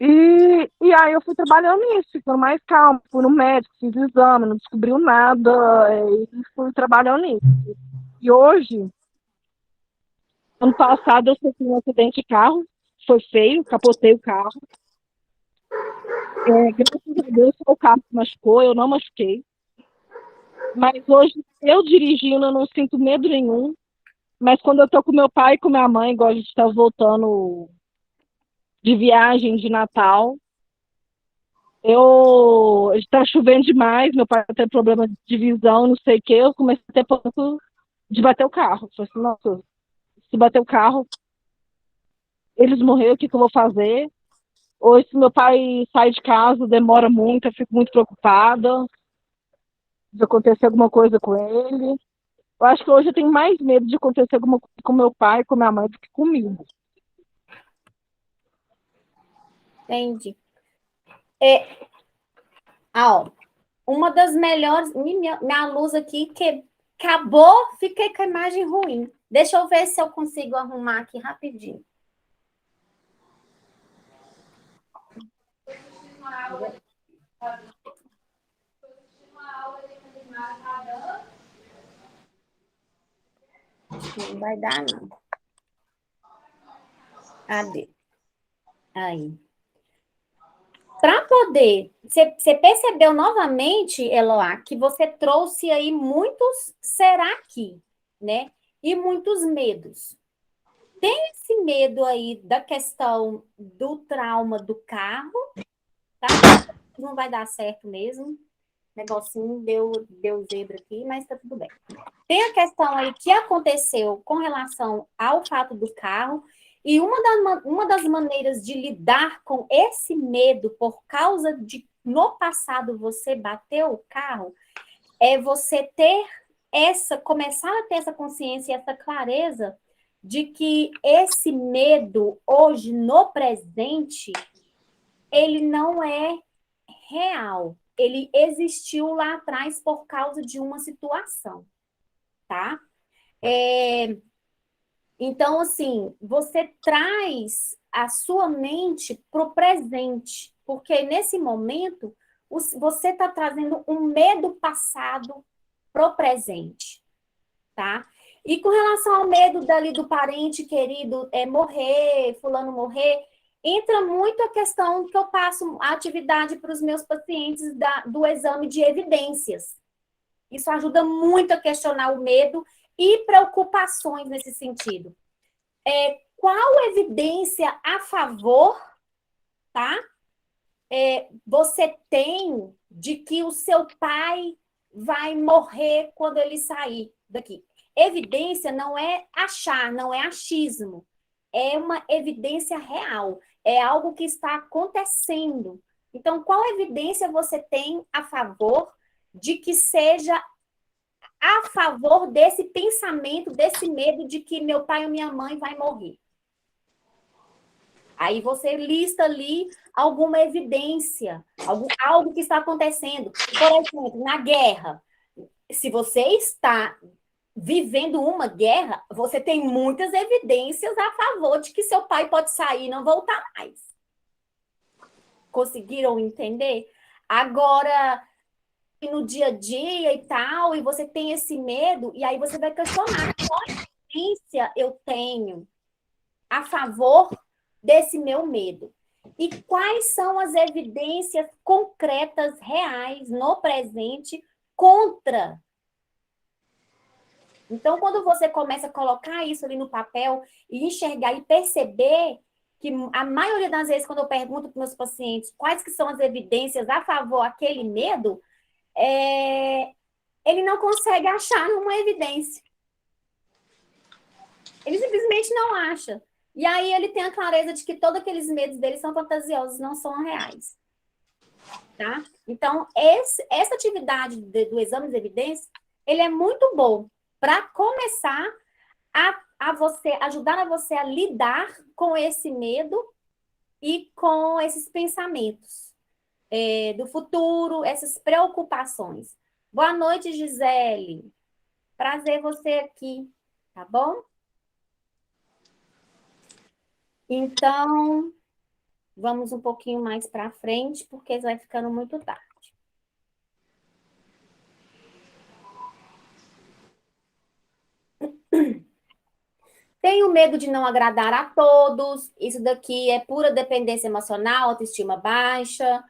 E aí eu fui trabalhando nisso, ficando mais calma, fui no médico, fiz exame, não descobriu nada, e fui trabalhando nisso. E hoje, ano passado, eu sofri um acidente de carro, foi feio, capotei o carro. Graças a Deus, só o carro se machucou, eu não machuquei. Mas hoje, eu dirigindo, eu não sinto medo nenhum. Mas quando eu tô com meu pai e com minha mãe, igual a gente tá voltando de viagem de Natal, está chovendo demais, meu pai tem problema de visão, não sei o que, eu comecei a ter ponto de bater o carro. Falei assim, nossa, se bater o carro, eles morreram, o que eu vou fazer? Ou se meu pai sai de casa, demora muito, eu fico muito preocupada de acontecer alguma coisa com ele. Eu acho que hoje eu tenho mais medo de acontecer alguma coisa com meu pai, com minha mãe, do que comigo. Entendi. Uma das melhores... Minha luz aqui que acabou, fiquei com a imagem ruim. Deixa eu ver se eu consigo arrumar aqui rapidinho. Não vai dar, não. Cadê? Aí. Para poder... Você percebeu novamente, Eloá, que você trouxe aí muitos será que, né? E muitos medos. Tem esse medo aí da questão do trauma do carro, tá? Não vai dar certo mesmo. Negocinho deu zebra aqui, mas tá tudo bem. Tem a questão aí que aconteceu com relação ao fato do carro, e uma das maneiras de lidar com esse medo por causa de, no passado, você bater o carro, é você começar a ter essa consciência e essa clareza de que esse medo, hoje, no presente, ele não é real. Ele existiu lá atrás por causa de uma situação, tá? Então, assim, você traz a sua mente para o presente, porque nesse momento você está trazendo um medo passado para o presente, tá? E com relação ao medo dali do parente querido morrer, fulano morrer, entra muito a questão que eu passo a atividade para os meus pacientes do exame de evidências. Isso ajuda muito a questionar o medo e preocupações nesse sentido. Qual evidência a favor, tá? Você tem de que o seu pai vai morrer quando ele sair daqui? Evidência não é achar, não é achismo. É uma evidência real. É algo que está acontecendo. Então, qual evidência você tem a favor de que seja a favor desse pensamento, desse medo de que meu pai ou minha mãe vai morrer? Aí você lista ali alguma evidência, algo que está acontecendo. Por exemplo, na guerra, se você está vivendo uma guerra, você tem muitas evidências a favor de que seu pai pode sair e não voltar mais. Conseguiram entender? Agora, no dia a dia e tal, e você tem esse medo, e aí você vai questionar qual evidência eu tenho a favor desse meu medo. E quais são as evidências concretas, reais, no presente, contra? Então, quando você começa a colocar isso ali no papel e enxergar e perceber, que a maioria das vezes, quando eu pergunto para meus pacientes quais que são as evidências a favor daquele medo, ele não consegue achar uma evidência. Ele simplesmente não acha. E aí ele tem a clareza de que todos aqueles medos dele são fantasiosos, não são reais. Tá? Então, essa atividade do exame de evidência, ele é muito bom para começar ajudar a você a lidar com esse medo e com esses pensamentos do futuro, essas preocupações. Boa noite, Gisele. Prazer você aqui, tá bom? Então, vamos um pouquinho mais para frente, porque vai ficando muito tarde. Tenho medo de não agradar a todos. Isso daqui é pura dependência emocional, autoestima baixa,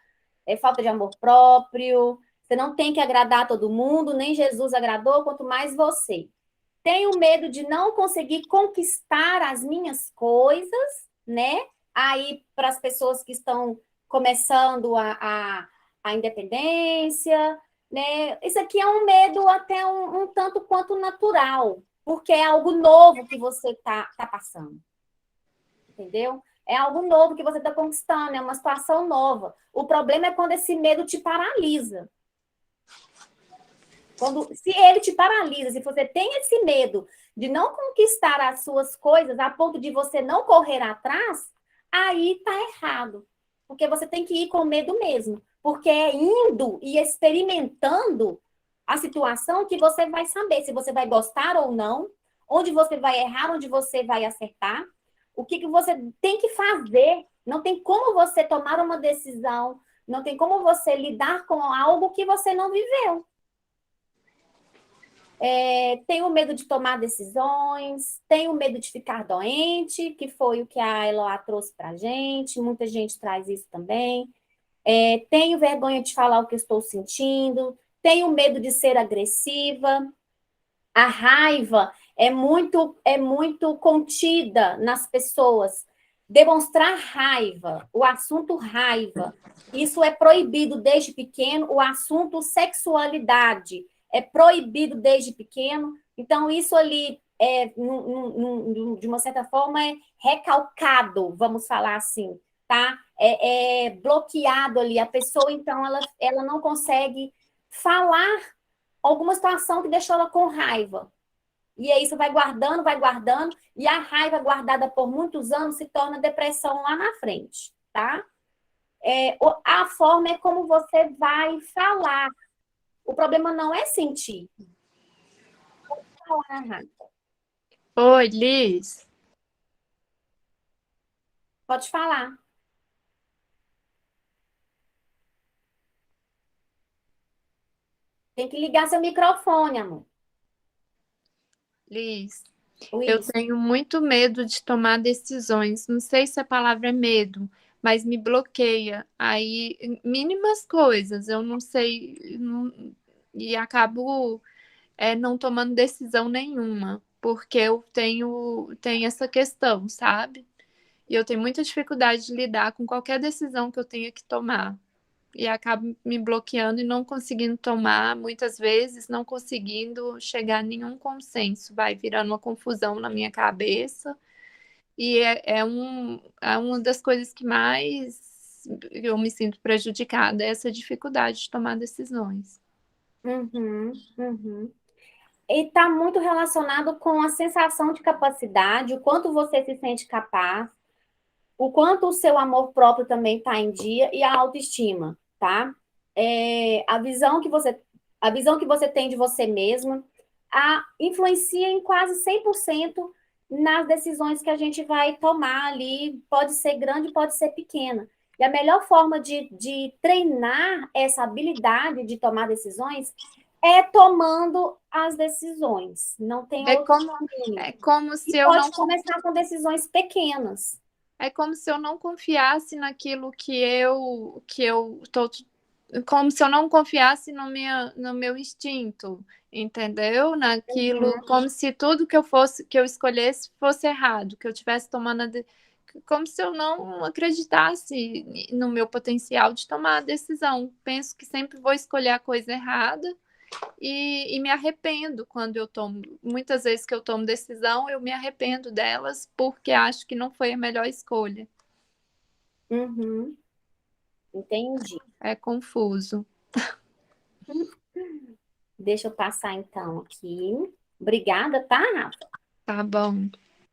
falta de amor próprio. Você não tem que agradar a todo mundo, nem Jesus agradou, quanto mais você. Tenho medo de não conseguir conquistar as minhas coisas, né? Aí, para as pessoas que estão começando a independência, né? Isso aqui é um medo até um tanto quanto natural, porque é algo novo que você está passando. Entendeu? É algo novo que você está conquistando, é uma situação nova. O problema é quando esse medo te paralisa. Se ele te paralisa, se você tem esse medo de não conquistar as suas coisas a ponto de você não correr atrás, aí tá errado. Porque você tem que ir com medo mesmo. Porque é indo e experimentando a situação que você vai saber se você vai gostar ou não, onde você vai errar, onde você vai acertar, o que você tem que fazer. Não tem como você tomar uma decisão, não tem como você lidar com algo que você não viveu. Tenho medo de tomar decisões, tenho medo de ficar doente, que foi o que a Eloá trouxe para a gente, muita gente traz isso também. Tenho vergonha de falar o que estou sentindo, tenho medo de ser agressiva. A raiva é muito contida nas pessoas. Demonstrar raiva, o assunto raiva, isso é proibido desde pequeno. O assunto sexualidade é proibido desde pequeno. Então, isso ali, de uma certa forma, é recalcado, vamos falar assim, tá? É bloqueado ali. A pessoa, então, ela não consegue falar alguma situação que deixou ela com raiva. E aí isso vai guardando, e a raiva guardada por muitos anos se torna depressão lá na frente, tá? A forma é como você vai falar. O problema não é sentir. Pode falar, Rafa. Oi, Liz. Pode falar. Tem que ligar seu microfone, amor. Liz, Luiz. eu tenho muito medo de tomar decisões. Não sei se a palavra é medo, mas me bloqueia. Aí, mínimas coisas, eu não sei, e acabo não tomando decisão nenhuma, porque eu tenho essa questão, sabe? E eu tenho muita dificuldade de lidar com qualquer decisão que eu tenha que tomar. E acabo me bloqueando e não conseguindo tomar, muitas vezes não conseguindo chegar a nenhum consenso. Vai virando uma confusão na minha cabeça. E é uma das coisas que mais eu me sinto prejudicada, é essa dificuldade de tomar decisões. E está muito relacionado com a sensação de capacidade, o quanto você se sente capaz, o quanto o seu amor próprio também está em dia e a autoestima, tá? A visão que você tem de você mesma influencia em quase 100% nas decisões que a gente vai tomar ali. Pode ser grande, pode ser pequena. E a melhor forma de treinar essa habilidade de tomar decisões é tomando as decisões. Não tem outro caminho. É como se e eu pode não começar com decisões pequenas. É como se eu não confiasse naquilo que eu tô, como se eu não confiasse no meu instinto, entendeu? Naquilo, como se tudo que eu escolhesse fosse errado, que eu tivesse como se eu não acreditasse no meu potencial de tomar a decisão. Penso que sempre vou escolher a coisa errada e me arrependo quando eu tomo. Muitas vezes que eu tomo decisão, eu me arrependo delas porque acho que não foi a melhor escolha. Uhum, entendi. É confuso. Deixa eu passar então aqui. Obrigada, tá, Rafa? Tá bom.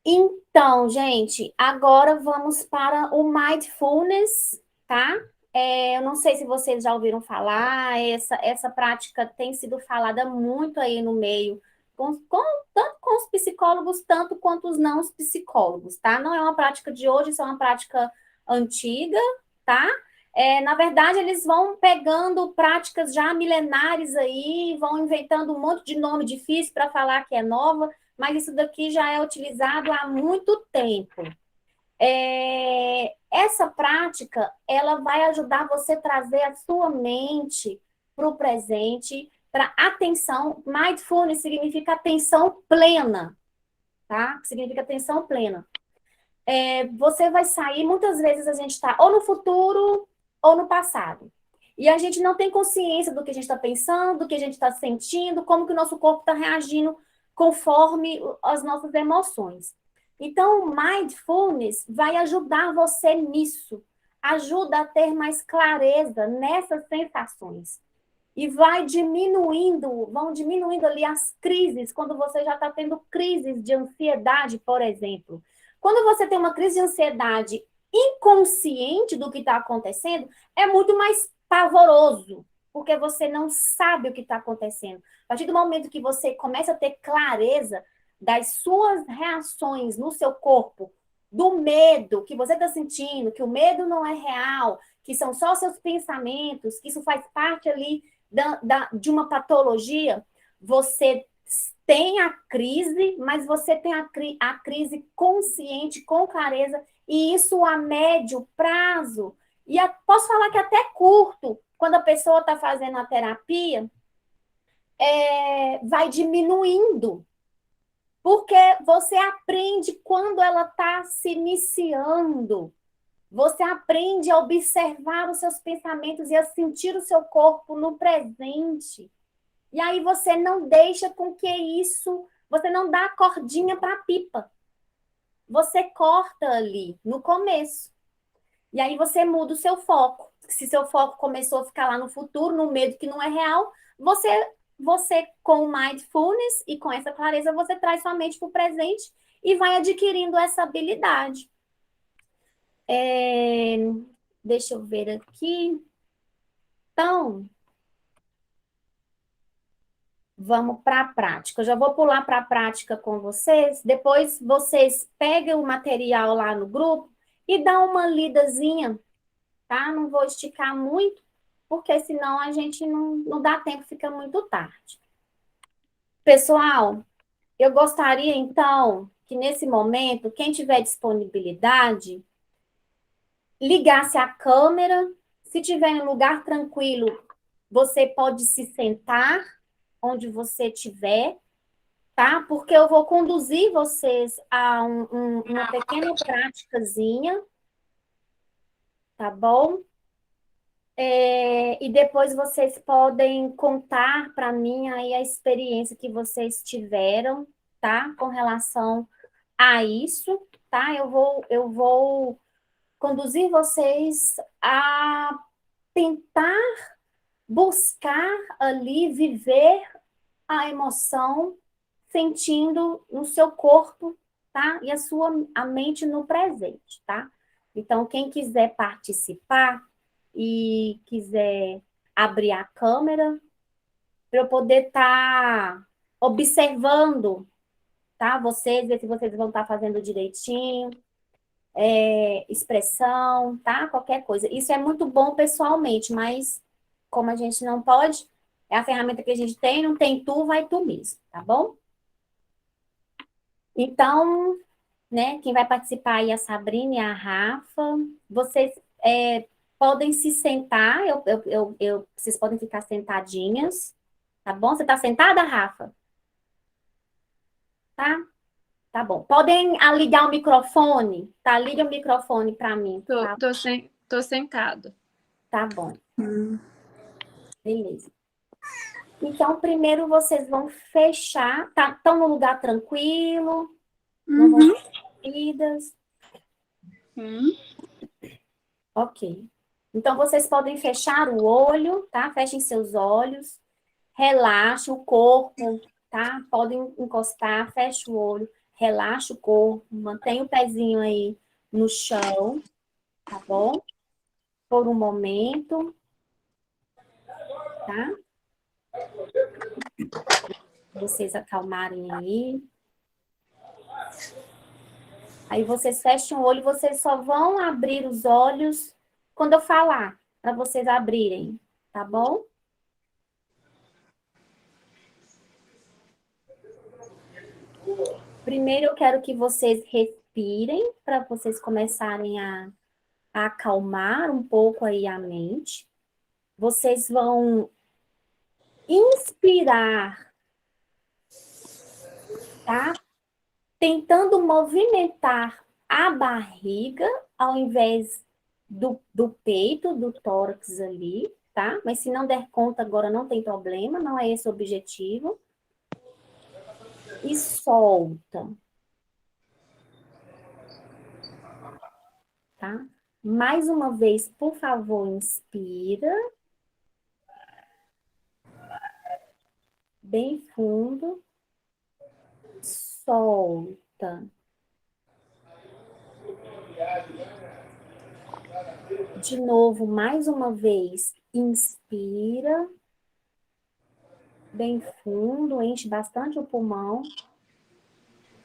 Então, gente, agora vamos para o mindfulness, tá? Eu não sei se vocês já ouviram falar, essa prática tem sido falada muito aí no meio, tanto com os psicólogos, tanto quanto os não psicólogos, tá? Não é uma prática de hoje, isso é uma prática antiga, tá? Na verdade, eles vão pegando práticas já milenares aí, vão inventando um monte de nome difícil para falar que é nova, mas isso daqui já é utilizado há muito tempo. Essa prática, ela vai ajudar você a trazer a sua mente para o presente, para atenção. Mindfulness significa atenção plena, tá? Significa atenção plena. Você vai sair, muitas vezes a gente está ou no futuro ou no passado. E a gente não tem consciência do que a gente está pensando, do que a gente está sentindo, como que o nosso corpo está reagindo conforme as nossas emoções. Então, o mindfulness vai ajudar você nisso. Ajuda a ter mais clareza nessas sensações. E vão diminuindo ali as crises, quando você já está tendo crises de ansiedade, por exemplo. Quando você tem uma crise de ansiedade inconsciente do que está acontecendo, é muito mais pavoroso, porque você não sabe o que está acontecendo. A partir do momento que você começa a ter clareza das suas reações no seu corpo, do medo que você está sentindo, que o medo não é real, que são só seus pensamentos, que isso faz parte ali de uma patologia, você tem a crise, mas você tem a crise consciente, com clareza, e isso a médio prazo, e posso falar que até curto, quando a pessoa está fazendo a terapia, vai diminuindo, porque você aprende quando ela está se iniciando, você aprende a observar os seus pensamentos e a sentir o seu corpo no presente. E aí você não deixa com que isso, você não dá a cordinha para a pipa. Você corta ali no começo. E aí você muda o seu foco. Se seu foco começou a ficar lá no futuro, no medo que não é real, você com o mindfulness e com essa clareza, você traz sua mente para o presente e vai adquirindo essa habilidade. Deixa eu ver aqui. Então, vamos para a prática. Eu já vou pular para a prática com vocês. Depois vocês pegam o material lá no grupo e dão uma lidazinha, tá? Não vou esticar muito, porque senão a gente não dá tempo, fica muito tarde. Pessoal, eu gostaria então que nesse momento, quem tiver disponibilidade, ligasse a câmera. Se tiver em um lugar tranquilo, você pode se sentar onde você estiver, tá? Porque eu vou conduzir vocês a uma pequena práticazinha, tá bom? E depois vocês podem contar para mim aí a experiência que vocês tiveram, tá? Com relação a isso, tá? Eu vou conduzir vocês a tentar buscar ali viver a emoção sentindo no seu corpo, tá? E a mente no presente, tá? Então, quem quiser participar e quiser abrir a câmera para eu poder estar observando, tá? Vocês, ver se vocês vão estar fazendo direitinho, expressão, tá? Qualquer coisa. Isso é muito bom pessoalmente, mas como a gente não pode, é a ferramenta que a gente tem, não tem tu, vai tu mesmo, tá bom? Então, né, quem vai participar aí é a Sabrina e a Rafa. Vocês podem se sentar, vocês podem ficar sentadinhas, tá bom? Você tá sentada, Rafa? Tá? Tá bom. Podem ligar o microfone? Tá, liga o microfone para mim. Tá, Tô sentada. tá bom. Beleza. Então, primeiro vocês vão fechar, tá? Estão no lugar tranquilo, não vão Uhum. ser corridas. Sim. Ok. Então, vocês podem fechar o olho, tá? Fechem seus olhos, relaxem o corpo, tá? Podem encostar, fecha o olho, relaxa o corpo, mantenha o pezinho aí no chão, tá bom? Por um momento, tá? Vocês acalmarem aí. Aí vocês fecham o olho, vocês só vão abrir os olhos quando eu falar, para vocês abrirem, tá bom? Primeiro eu quero que vocês respirem, para vocês começarem a acalmar um pouco aí a mente. Vocês vão inspirar, tá? Tentando movimentar a barriga ao invés do peito, do tórax ali, tá? Mas se não der conta agora, não tem problema, não é esse o objetivo. E solta, tá? Mais uma vez, por favor, inspira. Bem fundo. Solta. De novo, mais uma vez, inspira. Bem fundo, enche bastante o pulmão.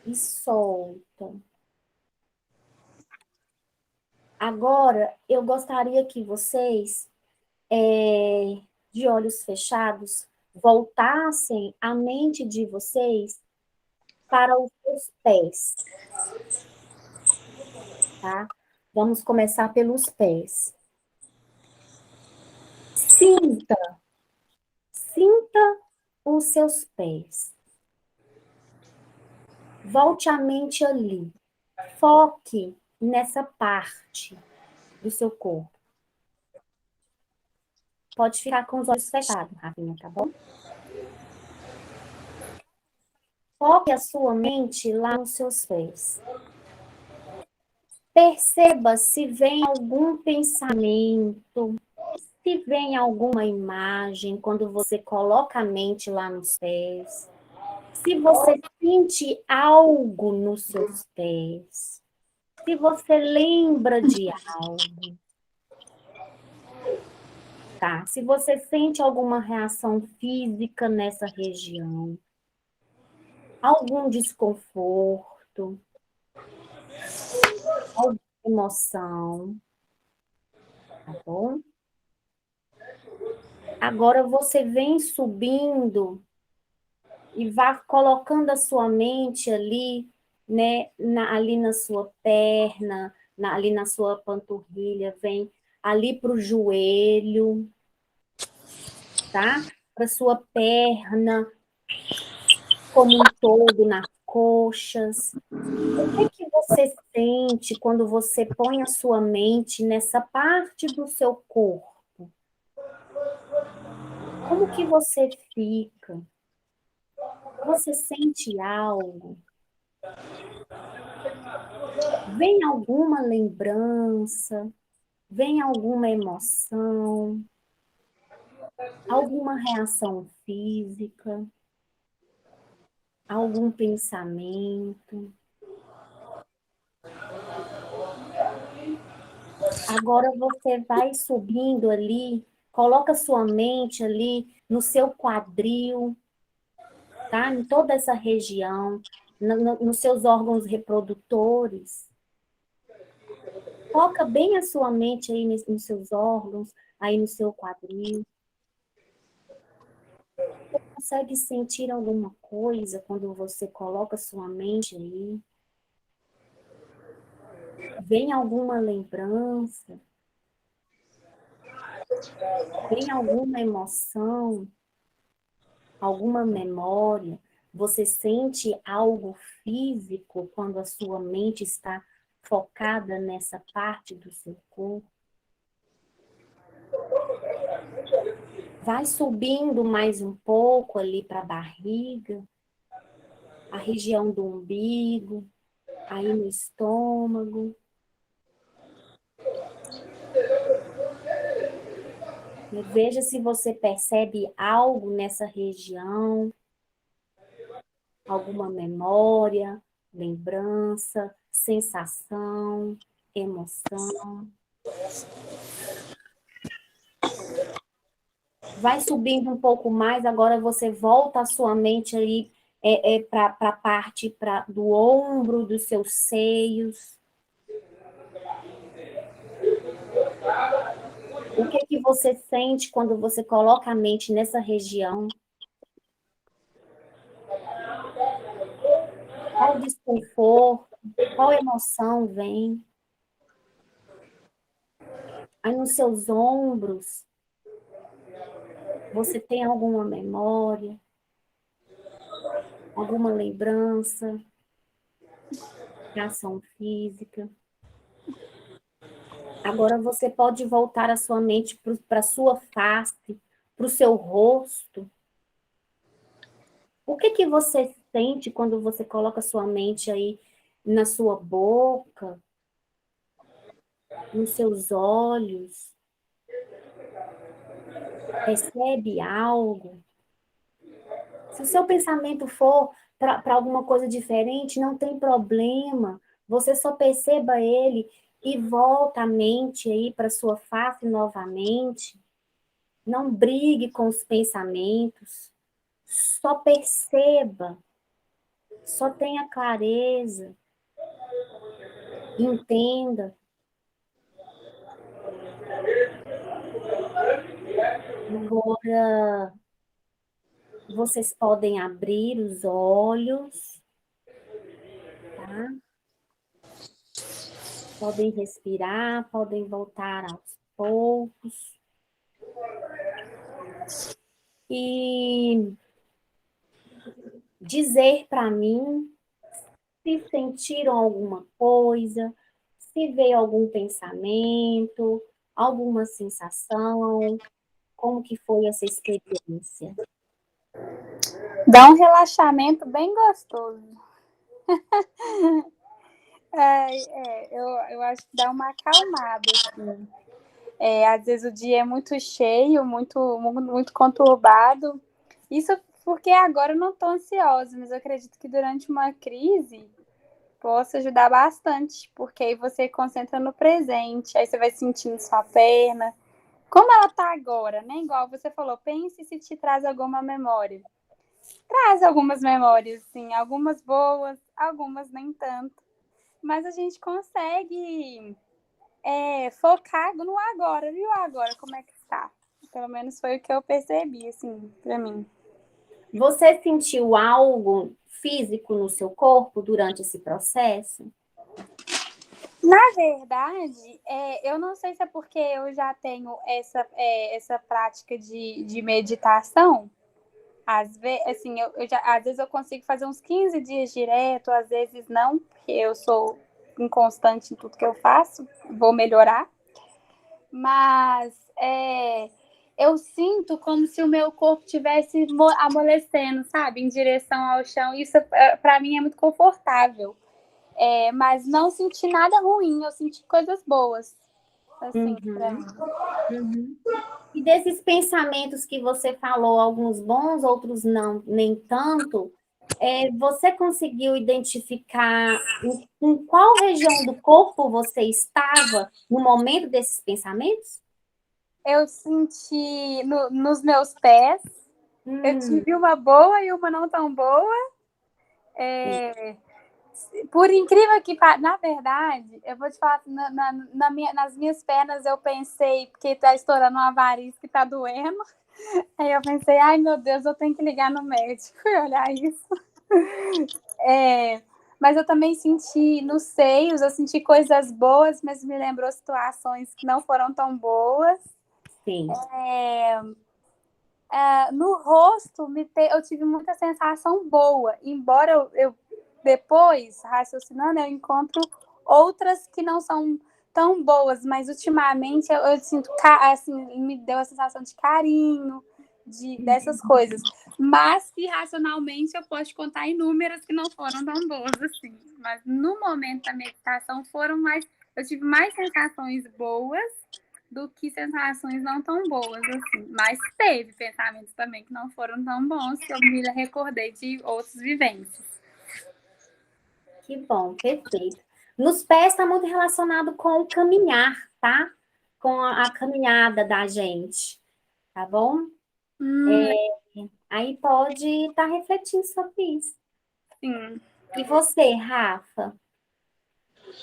E solta. Agora, eu gostaria que vocês, de olhos fechados, voltassem a mente de vocês para os seus pés, tá? Vamos começar pelos pés. Sinta os seus pés. Volte a mente ali. Foque nessa parte do seu corpo. Pode ficar com os olhos fechados, Rafinha, tá bom? Foque a sua mente lá nos seus pés. Perceba se vem algum pensamento, se vem alguma imagem quando você coloca a mente lá nos pés. Se você sente algo nos seus pés. Se você lembra de algo. Tá? Se você sente alguma reação física nessa região. Algum desconforto. Alguma emoção. Tá bom? Agora você vem subindo e vá colocando a sua mente ali, né, ali na sua perna, ali na sua panturrilha, vem ali para o joelho, tá? Para sua perna, como um todo, nas coxas. O que você sente quando você põe a sua mente nessa parte do seu corpo? Como que você fica? Você sente algo? Vem alguma lembrança? Vem alguma emoção? Alguma reação física? Algum pensamento? Agora você vai subindo ali, coloca sua mente ali no seu quadril, tá? Em toda essa região, nos seus órgãos reprodutores. Foca bem a sua mente aí nos seus órgãos, aí no seu quadril. Você consegue sentir alguma coisa quando você coloca sua mente aí? Vem alguma lembrança? Vem alguma emoção? Alguma memória? Você sente algo físico quando a sua mente está focada nessa parte do seu corpo? Vai subindo mais um pouco ali para a barriga, a região do umbigo, aí no estômago. Veja se você percebe algo nessa região, alguma memória, lembrança, sensação, emoção. Vai subindo um pouco mais, agora você volta a sua mente ali para a parte do ombro, dos seus seios. O que você sente quando você coloca a mente nessa região? Qual desconforto, qual emoção vem? Aí nos seus ombros, você tem alguma memória? Alguma lembrança? Reação física? Agora você pode voltar a sua mente para a sua face, para o seu rosto. O que você sente quando você coloca a sua mente aí na sua boca, nos seus olhos? Percebe algo? Se o seu pensamento for para alguma coisa diferente, não tem problema. Você só perceba ele e volta a mente aí para sua face novamente. Não brigue com os pensamentos. Só perceba. Só tenha clareza. Entenda. Agora, vocês podem abrir os olhos, tá? Podem respirar, podem voltar aos poucos. E dizer para mim se sentiram alguma coisa, se veio algum pensamento, alguma sensação, como que foi essa experiência? Dá um relaxamento bem gostoso. Eu acho que dá uma acalmada, assim. Às vezes o dia é muito cheio, muito conturbado. Isso porque agora eu não estou ansiosa, mas eu acredito que durante uma crise possa ajudar bastante, porque aí você concentra no presente, aí você vai sentindo sua perna, como ela está agora, né? Igual você falou, pense se te traz alguma memória. Traz algumas memórias, sim, algumas boas, algumas nem tanto. Mas a gente consegue focar no agora, viu? Agora, como é que está? Pelo menos foi o que eu percebi, assim, pra mim. Você sentiu algo físico no seu corpo durante esse processo? Na verdade, eu não sei se é porque eu já tenho essa prática de meditação. Às vezes eu consigo fazer uns 15 dias direto, às vezes não, porque eu sou inconstante em tudo que eu faço, vou melhorar. Mas eu sinto como se o meu corpo estivesse amolecendo, sabe, em direção ao chão. Isso, para mim, é muito confortável. Mas não senti nada ruim, eu senti coisas boas, assim, pra mim. Uhum. E desses pensamentos que você falou, alguns bons, outros não, nem tanto, você conseguiu identificar em qual região do corpo você estava no momento desses pensamentos? Eu senti nos meus pés, eu tive uma boa e uma não tão boa. Por incrível que pareça, na verdade, eu vou te falar, nas minhas pernas eu pensei, porque tá estourando uma variz que tá doendo. Aí eu pensei, ai meu Deus, eu tenho que ligar no médico e olhar isso. Mas eu também senti nos seios, eu senti coisas boas, mas me lembrou situações que não foram tão boas. Sim. no rosto eu tive muita sensação boa, embora eu depois, raciocinando, eu encontro outras que não são tão boas, mas ultimamente eu sinto, assim, me deu a sensação de carinho, dessas coisas. Mas que racionalmente eu posso contar inúmeras que não foram tão boas assim. Mas no momento da meditação eu tive mais sensações boas do que sensações não tão boas, assim. Mas teve pensamentos também que não foram tão bons, que eu me recordei de outras vivências. Que bom, perfeito. Nos pés está muito relacionado com o caminhar, tá? Com a caminhada da gente, tá bom? Aí pode estar refletindo sobre isso. Sim. E você, Rafa?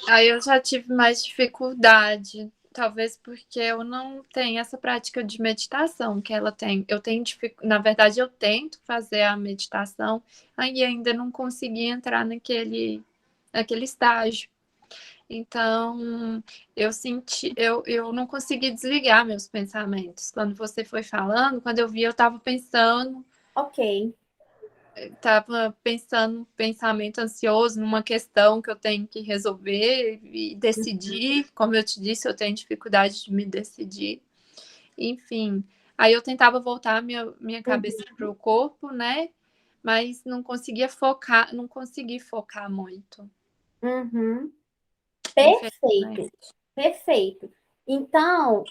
Aí eu já tive mais dificuldade, talvez porque eu não tenho essa prática de meditação que ela tem. Na verdade, eu tento fazer a meditação, aí ainda não consegui entrar naquele estágio. Então, eu não consegui desligar meus pensamentos. Quando você foi falando, quando eu vi, eu estava pensando Ok. um pensamento ansioso numa questão que eu tenho que resolver e decidir. Como eu te disse, eu tenho dificuldade de me decidir. Enfim, aí eu tentava voltar minha cabeça para o corpo, né? Mas não consegui focar muito. Uhum. Perfeito, perfeito. Então,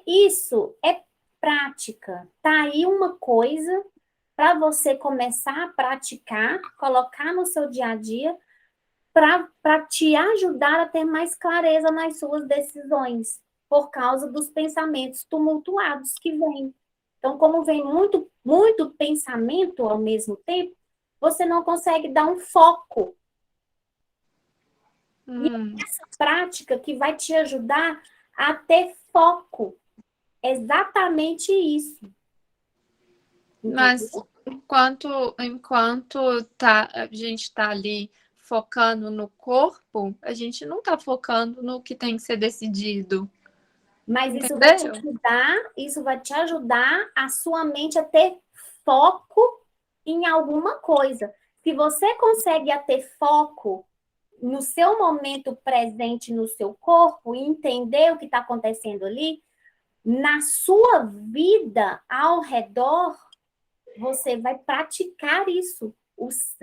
isso é prática. Tá aí uma coisa para você começar a praticar, colocar no seu dia a dia, para te ajudar a ter mais clareza nas suas decisões, por causa dos pensamentos tumultuados que vêm. Então, como vem muito, muito pensamento ao mesmo tempo, você não consegue dar um foco. E essa prática que vai te ajudar a ter foco. Exatamente isso. Mas enquanto a gente está ali focando no corpo, a gente não está focando no que tem que ser decidido. Mas Entendeu? isso vai te ajudar a sua mente a ter foco em alguma coisa. Se você consegue ter foco no seu momento presente no seu corpo e entender o que está acontecendo ali, na sua vida ao redor, você vai praticar isso.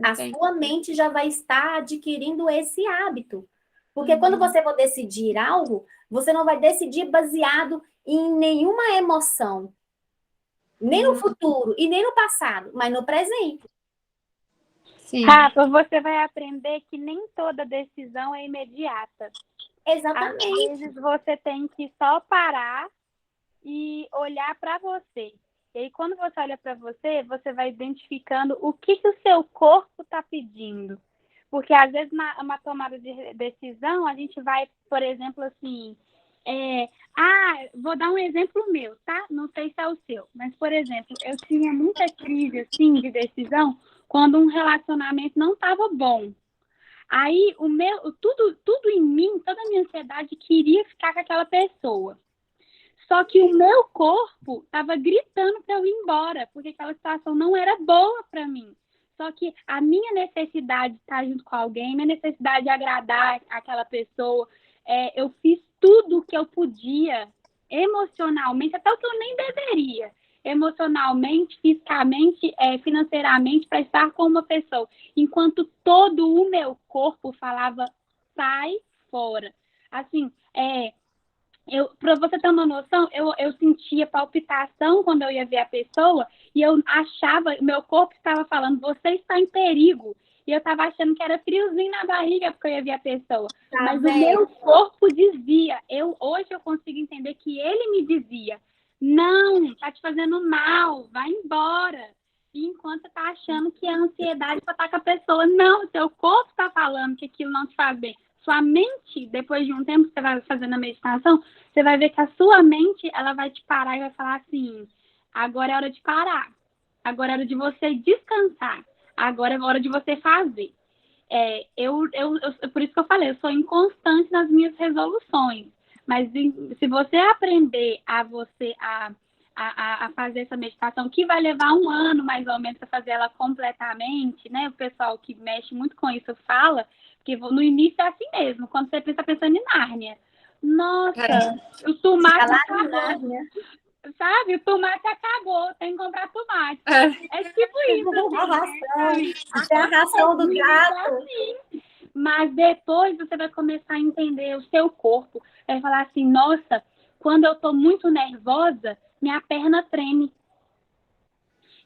A sua mente já vai estar adquirindo esse hábito. Porque quando você for decidir algo, você não vai decidir baseado em nenhuma emoção. Nem no futuro e nem no passado, mas no presente. Sim. Rafa, você vai aprender que nem toda decisão é imediata. Exatamente. Às vezes você tem que só parar e olhar para você. E aí, quando você olha para você, você vai identificando o que o seu corpo está pedindo. Porque, às vezes, uma tomada de decisão, a gente vai, por exemplo, assim... vou dar um exemplo meu, tá? Não sei se é o seu. Mas, por exemplo, eu tinha muita crise, assim, de decisão quando um relacionamento não estava bom. Aí, tudo em mim, toda a minha ansiedade queria ficar com aquela pessoa. Só que o meu corpo estava gritando para eu ir embora, porque aquela situação não era boa para mim. Só que a minha necessidade de estar junto com alguém, minha necessidade de agradar aquela pessoa, eu fiz tudo o que eu podia, emocionalmente, até o que eu nem deveria, emocionalmente, fisicamente, financeiramente, para estar com uma pessoa. Enquanto todo o meu corpo falava, sai fora. Assim, para você ter uma noção, eu sentia palpitação quando eu ia ver a pessoa e eu achava, meu corpo estava falando, você está em perigo. E eu estava achando que era friozinho na barriga porque eu ia ver a pessoa. Mas o meu corpo dizia, hoje eu consigo entender que ele me dizia, não, tá te fazendo mal, vai embora. E enquanto você tá achando que é ansiedade para estar com a pessoa, não, seu corpo está falando que aquilo não te faz bem. Sua mente, depois de um tempo que você vai fazendo a meditação, você vai ver que a sua mente, ela vai te parar e vai falar assim, agora é hora de parar, agora é hora de você descansar, agora é hora de você fazer. Por isso que eu falei, eu sou inconstante nas minhas resoluções, mas se você aprender a a fazer essa meditação, que vai levar 1 ano mais ou menos para fazer ela completamente, né? O pessoal que mexe muito com isso fala que no início é assim mesmo, quando você está pensando em Nárnia. Nossa, o tomate acabou, sabe? O tomate acabou, tem que comprar tomate. É tipo isso. Assim, a ração do gato. Mas depois você vai começar a entender o seu corpo. Vai falar assim, nossa, quando eu tô muito nervosa, minha perna treme.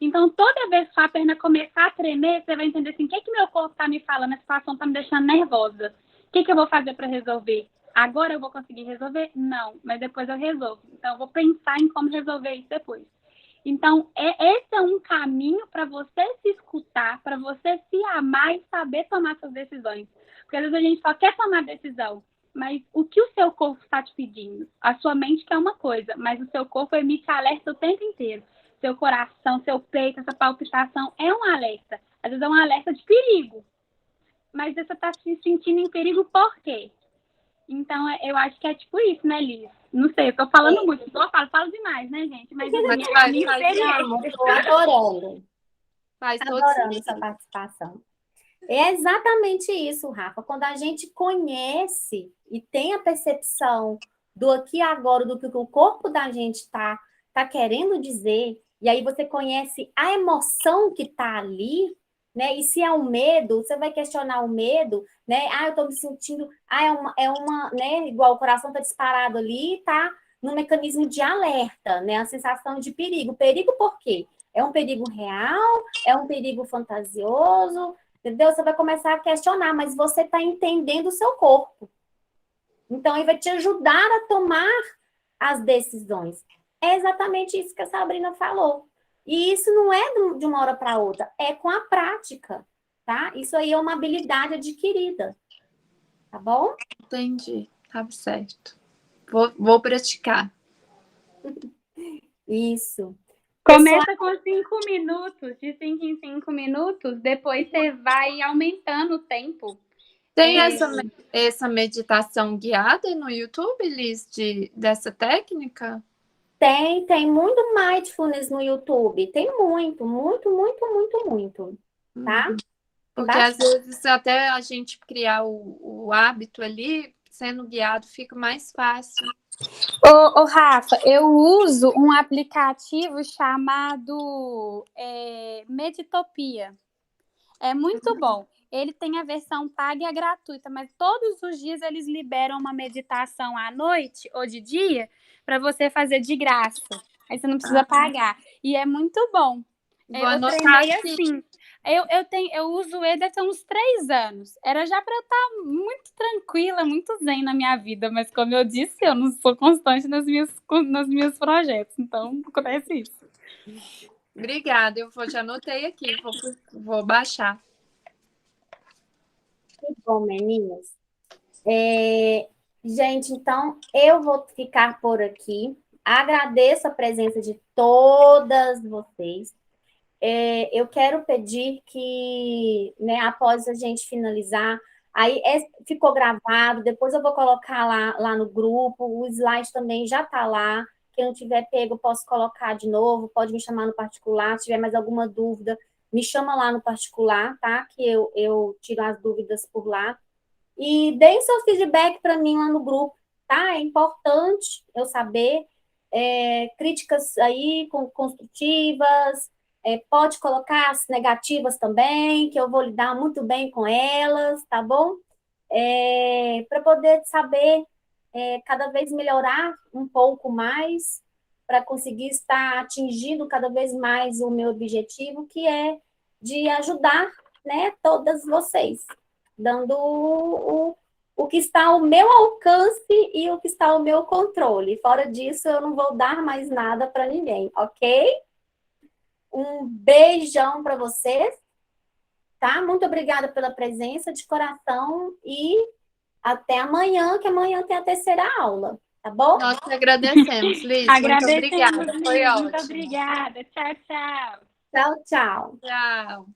Então, toda vez que sua perna começar a tremer, você vai entender assim, o que meu corpo tá me falando? A situação tá me deixando nervosa. O que eu vou fazer para resolver? Agora eu vou conseguir resolver? Não, mas depois eu resolvo. Então, eu vou pensar em como resolver isso depois. Então, esse é um caminho para você se escutar, para você se amar e saber tomar suas decisões. Porque às vezes a gente só quer tomar decisão, mas o que o seu corpo está te pedindo? A sua mente quer uma coisa, mas o seu corpo emite alerta o tempo inteiro. Seu coração, seu peito, essa palpitação é um alerta. Às vezes é um alerta de perigo. Mas você está se sentindo em perigo por quê? Então, eu acho que é tipo isso, né, Liz? Não sei, eu tô falando muito. Eu falo demais, né, gente? Mas a minha experiência. Estou adorando. Faz todo Adorando sentido. essa participação. É exatamente isso, Rafa. Quando a gente conhece e tem a percepção do aqui e agora, do que o corpo da gente está querendo dizer, e aí você conhece a emoção que está ali, né? E se é um medo, você vai questionar o medo, né? Ah, eu estou me sentindo. Ah, né? Igual o coração está disparado ali, tá no mecanismo de alerta, né? A sensação de perigo. Perigo por quê? É um perigo real? É um perigo fantasioso? Entendeu? Você vai começar a questionar, mas você está entendendo o seu corpo. Então, ele vai te ajudar a tomar as decisões. É exatamente isso que a Sabrina falou. E isso não é de uma hora para outra, é com a prática, tá? Isso aí é uma habilidade adquirida, tá bom? Entendi, tá certo. Vou praticar. Isso. Começa com 5 minutos, de 5 em 5 minutos, depois você vai aumentando o tempo. Tem essa meditação guiada no YouTube, Liz, dessa técnica? Tem muito mindfulness no YouTube. Tem muito, tá? Porque às vezes até a gente criar o hábito ali, sendo guiado, fica mais fácil. Ô, Rafa, eu uso um aplicativo chamado Meditopia. É muito bom. Ele tem a versão paga e a gratuita, mas todos os dias eles liberam uma meditação à noite ou de dia para você fazer de graça. Aí você não precisa pagar. E é muito bom. Eu treinei assim. Eu uso ele há uns 3 anos. Era já para eu estar muito tranquila, muito zen na minha vida, mas como eu disse, eu não sou constante nos meus projetos, então acontece isso. Obrigada, já anotei aqui, vou baixar. Muito bom, meninas. Gente, então eu vou ficar por aqui. Agradeço a presença de todas vocês. Eu quero pedir que, né, após a gente finalizar, aí ficou gravado, depois eu vou colocar lá no grupo, o slide também já está lá. Quem não tiver pego, posso colocar de novo, pode me chamar no particular. Se tiver mais alguma dúvida, me chama lá no particular, tá? Que eu tiro as dúvidas por lá. E deem seu feedback para mim lá no grupo, tá? É importante eu saber. Críticas aí construtivas, pode colocar as negativas também, que eu vou lidar muito bem com elas, tá bom? Para poder saber cada vez melhorar um pouco mais, para conseguir estar atingindo cada vez mais o meu objetivo, que é de ajudar, né, todas vocês, dando o que está ao meu alcance e o que está ao meu controle. Fora disso, eu não vou dar mais nada para ninguém, ok? Um beijão para vocês, tá? Muito obrigada pela presença de coração e até amanhã, que amanhã tem a terceira aula, tá bom? Nós te agradecemos, Liz. Muito obrigada. Foi ótimo. Muito obrigada. Tchau, tchau. Tchau, tchau. Tchau.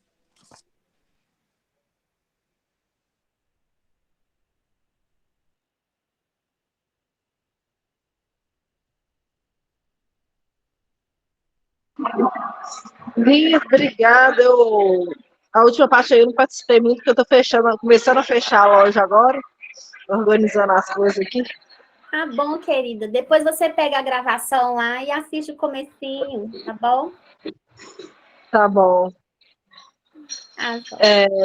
Liz, obrigada. A última parte aí eu não participei muito, porque eu estou começando a fechar a loja agora, organizando as coisas aqui. Tá bom, querida. Depois você pega a gravação lá e assiste o comecinho, tá bom? Tá bom. Ah, bom.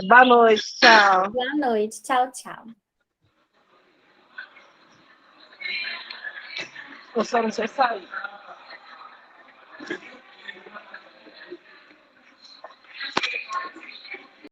Boa noite, tchau. Boa noite. Tchau, tchau. Eu só não sei sair.